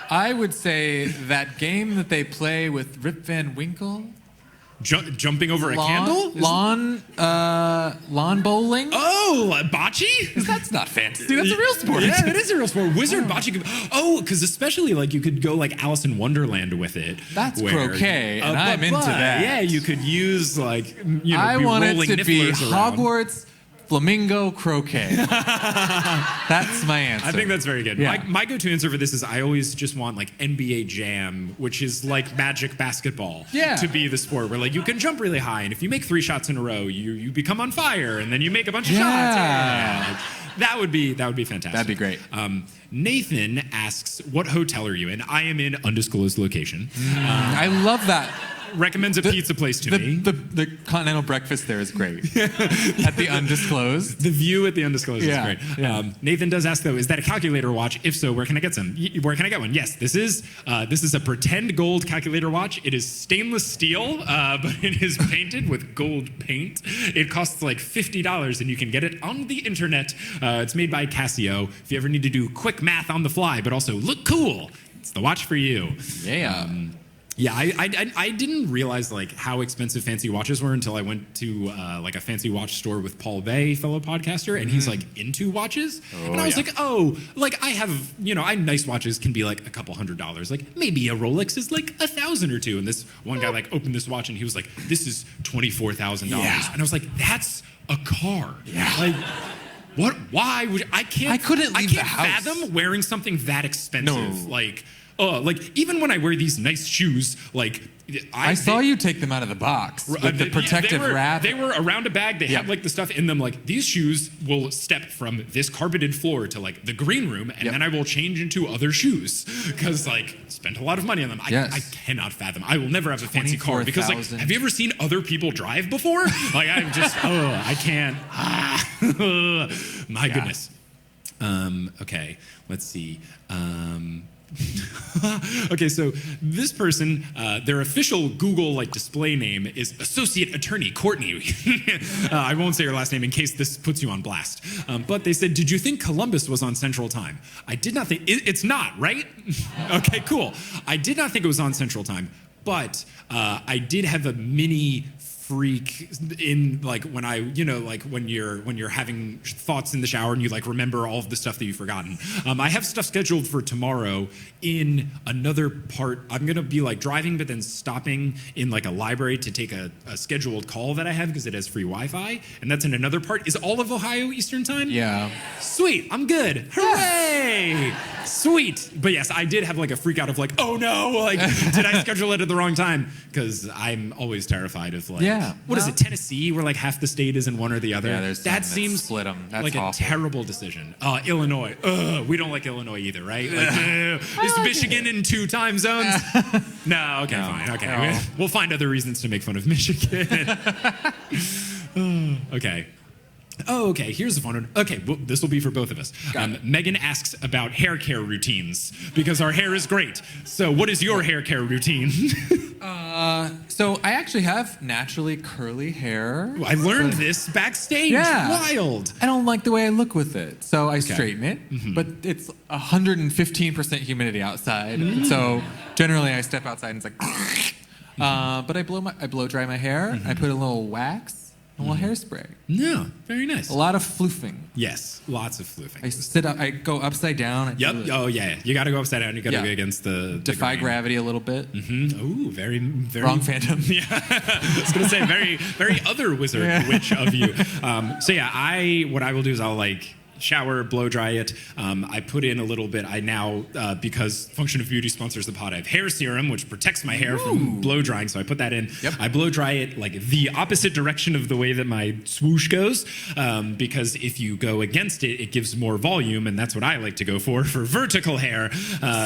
I would say that game that they play with Rip Van Winkle.
Jumping over a candle?
Lawn bowling?
Oh, bocce?
That's not fantasy. That's a real sport.
Yeah, it is a real sport. Wizard bocce. Because especially, like, you could go, like, Alice in Wonderland with it.
That's croquet, and I'm into that.
Yeah, you could use, like,
I want it to be
around.
Hogwarts Flamingo croquet. That's my answer.
I think that's very good.
Yeah.
My go-to answer for this is I always just want, like, NBA Jam, which is like Magic basketball, to be the sport where, like, you can jump really high, and if you make 3 shots in a row, you become on fire, and then you make a bunch of shots. Yeah. That would be fantastic.
That'd be great.
Nathan asks, what hotel are you in? I am in undisclosed location.
I love that.
Recommends a pizza place to me.
The continental breakfast there is great. At the undisclosed.
The view at the undisclosed is great.
Yeah.
Nathan does ask, though, is that a calculator watch? If so, where can I get some? Where can I get one? Yes, this is a pretend gold calculator watch. It is stainless steel, but it is painted with gold paint. It costs like $50, and you can get it on the internet. It's made by Casio. If you ever need to do quick math on the fly, but also look cool, it's the watch for you.
Yeah.
Yeah, I didn't realize like how expensive fancy watches were until I went to like a fancy watch store with Paul Bay, fellow podcaster, and he's like into watches, and I was like, oh, like I have, nice watches can be like a couple $100, like maybe a Rolex is like $1,000 or $200, and this one guy like opened this watch and he was like, this is $24,000, and I was like, that's a car, like. What? Why would I can't?
I couldn't leave the house.
Fathom wearing something that expensive.
No.
Like even when I wear these nice shoes, like
I saw you take them out of the box with the protective wrap.
They were around a bag. They had like the stuff in them. Like these shoes will step from this carpeted floor to like the green room, and then I will change into other shoes because like spent a lot of money on them. I cannot fathom. I will never have a fancy car because like have you ever seen other people drive before? Like I'm just I can't. My goodness. Okay, let's see. Okay, so this person, their official Google like display name is Associate Attorney Courtney. I won't say her last name in case this puts you on blast. But they said, did you think Columbus was on Central Time? I did not think, it's not, right? Okay, cool. I did not think it was on Central Time, but I did have a mini freak in like when I, like when you're having thoughts in the shower and you like remember all of the stuff that you've forgotten. I have stuff scheduled for tomorrow in another part. I'm gonna be like driving, but then stopping in like a library to take a scheduled call that I have because it has free Wi-Fi, and that's in another part. Is all of Ohio Eastern Time?
Yeah.
Sweet, I'm good. Hooray! Sweet. But yes, I did have like a freak out of like, oh no, like did I schedule it at the wrong time? Because I'm always terrified of like. What is it, Tennessee, where like half the state is in one or the other?
Yeah, that seems split them. That's
like
awful.
A terrible decision. Illinois. We don't like Illinois either, right? Like, is Michigan in 2 time zones? No, okay, fine. Okay,
no.
We'll find other reasons to make fun of Michigan. Okay. Oh, okay, here's a fun one. Okay, well, this will be for both of us. Megan asks about hair care routines because our hair is great. So what is your hair care routine?
So I actually have naturally curly hair.
I learned this backstage.
Yeah.
Wild.
I don't like the way I look with it. So I straighten it, but it's 115% humidity outside. So generally I step outside and it's like, but I blow dry my hair. I put a little wax. A little hairspray.
No, very nice.
A lot of floofing.
Yes, lots of floofing.
I sit up. I go upside down.
Oh yeah. You got to go upside down. You got to go against the
defy
grain.
Gravity a little bit.
Ooh, very, very
wrong Phantom.
Yeah, I was gonna say very, very other wizard witch of you. So yeah, what I will do is I'll like shower, blow dry it. I put in a little bit. I now, because Function of Beauty sponsors the pod, I have hair serum, which protects my hair from blow drying. So I put that in. I blow dry it like the opposite direction of the way that my swoosh goes, because if you go against it, it gives more volume, and that's what I like to go for vertical hair.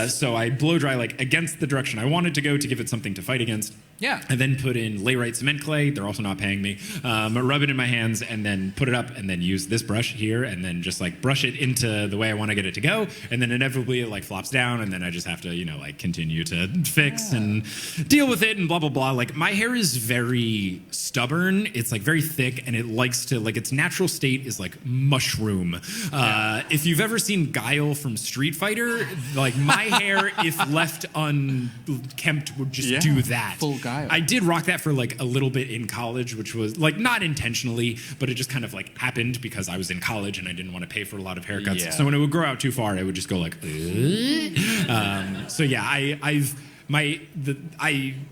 So I blow dry like against the direction I want it to go to give it something to fight against.
Yeah.
I then put in Layrite cement clay. They're also not paying me. Rub it in my hands and then put it up and then use this brush here and then just like brush it into the way I want to get it to go. And then inevitably it like flops down and then I just have to, like continue to fix and deal with it and blah, blah, blah. Like my hair is very stubborn. It's like very thick and it likes to, like its natural state is like mushroom. If you've ever seen Guile from Street Fighter, like my hair, if left unkempt, would just do that.
Full Guile.
I did rock that for like a little bit in college, which was like not intentionally, but it just kind of like happened because I was in college and I didn't want to pay for a lot of haircuts.
Yeah.
So when it would grow out too far, it would just go like. So yeah, I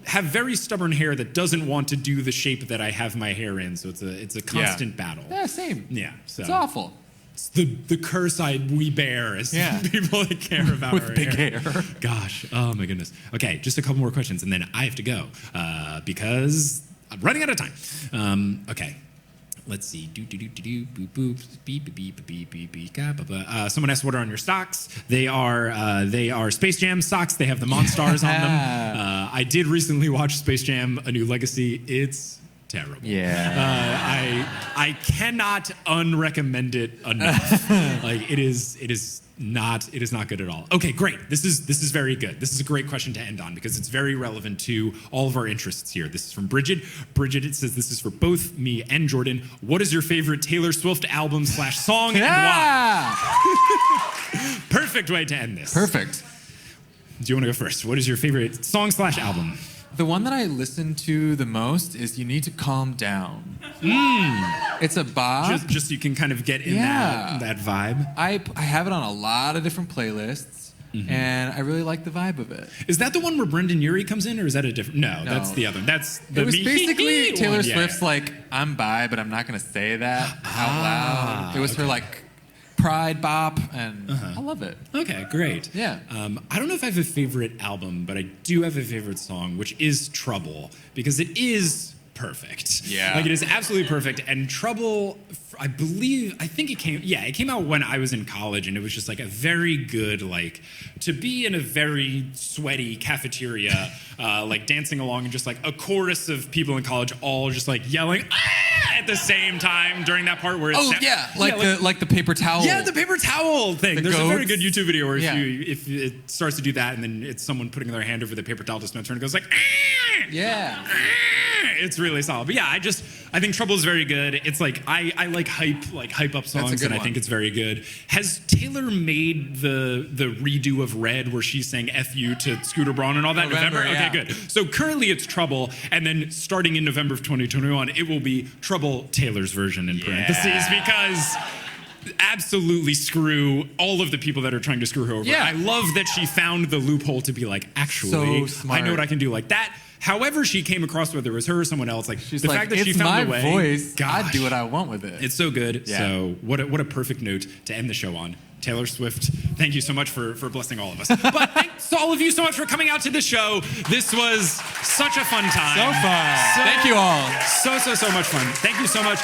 have very stubborn hair that doesn't want to do the shape that I have my hair in. So it's a constant battle.
Yeah, same.
Yeah, so
it's awful.
It's the curse we bear as people that care about
with
our
big hair.
Gosh, oh my goodness. Okay, just a couple more questions, and then I have to go because I'm running out of time. Okay. Let's see. Boop, boop, beep, beep, beep, beep, beep, beep, ga, ba, ba. Someone asked, what are on your socks? They are Space Jam socks. They have the Monstars on them. I did recently watch Space Jam: A New Legacy. It's terrible.
Yeah.
I cannot unrecommend it enough. Like it is not good at all. Okay, great. This is very good. This is a great question to end on because it's very relevant to all of our interests here. This is from Bridget. Bridget, it says this is for both me and Jordan. What is your favorite Taylor Swift album / song and why? Perfect way to end this.
Perfect.
Do you want to go first? What is your favorite song / album?
The one that I listen to the most is You Need to Calm Down. It's a bop.
Just so you can kind of get in that vibe.
I have it on a lot of different playlists, and I really like the vibe of it.
Is that the one where Brendan Urie comes in, or is that a different? No, that's the other. That's the
It was basically Taylor
one,
Swift's like, I'm bi, but I'm not going to say that out loud. It was her like pride bop, and I love it.
Okay, great.
Yeah.
I don't know if I have a favorite album, but I do have a favorite song, which is Trouble, because it is perfect.
Yeah.
Like, it is absolutely perfect. And Trouble, I think it came out when I was in college, and it was just like a very good, like, to be in a very sweaty cafeteria, like dancing along, and just like a chorus of people in college all just like yelling, at the same time during that part where it's
like the paper towel.
Yeah, the paper towel thing. There's a very good YouTube video where if it starts to do that, and then it's someone putting their hand over the paper towel dispenser and it goes like, it's really solid. But yeah, I think Trouble is very good. It's like I like hype up songs, and I think it's very good. Has Taylor made the redo of Red where she's saying F you to Scooter Braun and all that? November?
Yeah.
Okay, good. So currently it's Trouble, and then starting in November of 2021, it will be Trouble Taylor's version in parentheses, because absolutely screw all of the people that are trying to screw her over.
Yeah.
I love that she found the loophole to be like, actually, I know what I can do like that. However she came across, whether it was her or someone else, like
she's
the
like,
fact that she
it's
found
my
a way.
Voice.
Gosh,
I do what I want with it.
It's so good.
Yeah.
So what a perfect note to end the show on. Taylor Swift, thank you so much for blessing all of us. But thanks to all of you so much for coming out to this show. This was such a fun time.
So fun. Thank you all.
So much fun. Thank you so much.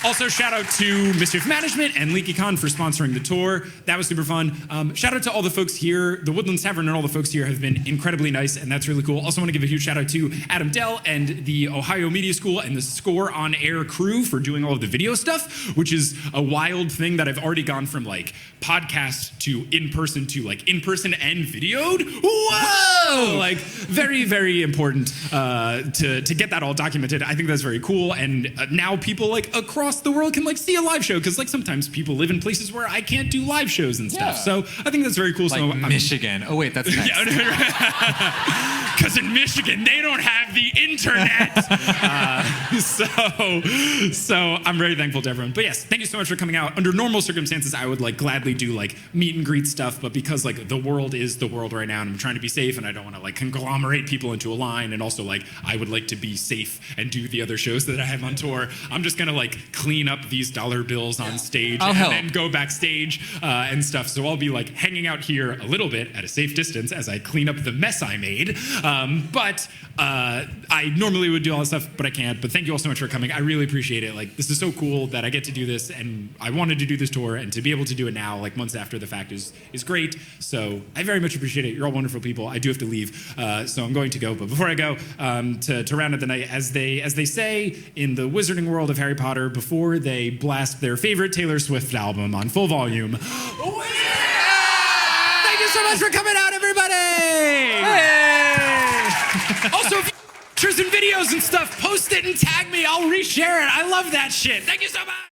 Also, shout out to Mischief Management and LeakyCon for sponsoring the tour. That was super fun. Shout out to all the folks here. The Woodlands Tavern and all the folks here have been incredibly nice, and that's really cool. Also want to give a huge shout out to Adam Dell and the Ohio Media School and the Score On Air crew for doing all of the video stuff, which is a wild thing that I've already gone from like podcast to in-person and videoed. Whoa! Like very, very important to get that all documented. I think that's very cool. And now people like across the world can like see a live show, because like sometimes people live in places where I can't do live shows and stuff.
Yeah.
So I think that's very cool.
Like Michigan. Oh wait, that's next.
Because in Michigan they don't have the internet. So I'm very thankful to everyone. But yes, thank you so much for coming out. Under normal circumstances, I would like gladly do like meet and greet stuff, but because like the world is the world right now, and I'm trying to be safe, and I don't want to like conglomerate people into a line, and also like I would like to be safe and do the other shows that I have on tour, I'm just gonna like clean up these dollar bills on stage then go backstage and stuff. So I'll be like hanging out here a little bit at a safe distance as I clean up the mess I made. But I normally would do all this stuff, but I can't. But thank you all so much for coming. I really appreciate it. Like, this is so cool that I get to do this, and I wanted to do this tour, and to be able to do it now, like months after the fact, is great. So I very much appreciate it. You're all wonderful people. I do have to leave, so I'm going to go. But before I go, to round out the night, as they say in the wizarding world of Harry Potter, before they blast their favorite Taylor Swift album on full volume. Thank you so much for coming out, everybody! Hey! Also, if you have pictures and videos and stuff, post it and tag me. I'll reshare it. I love that shit. Thank you so much.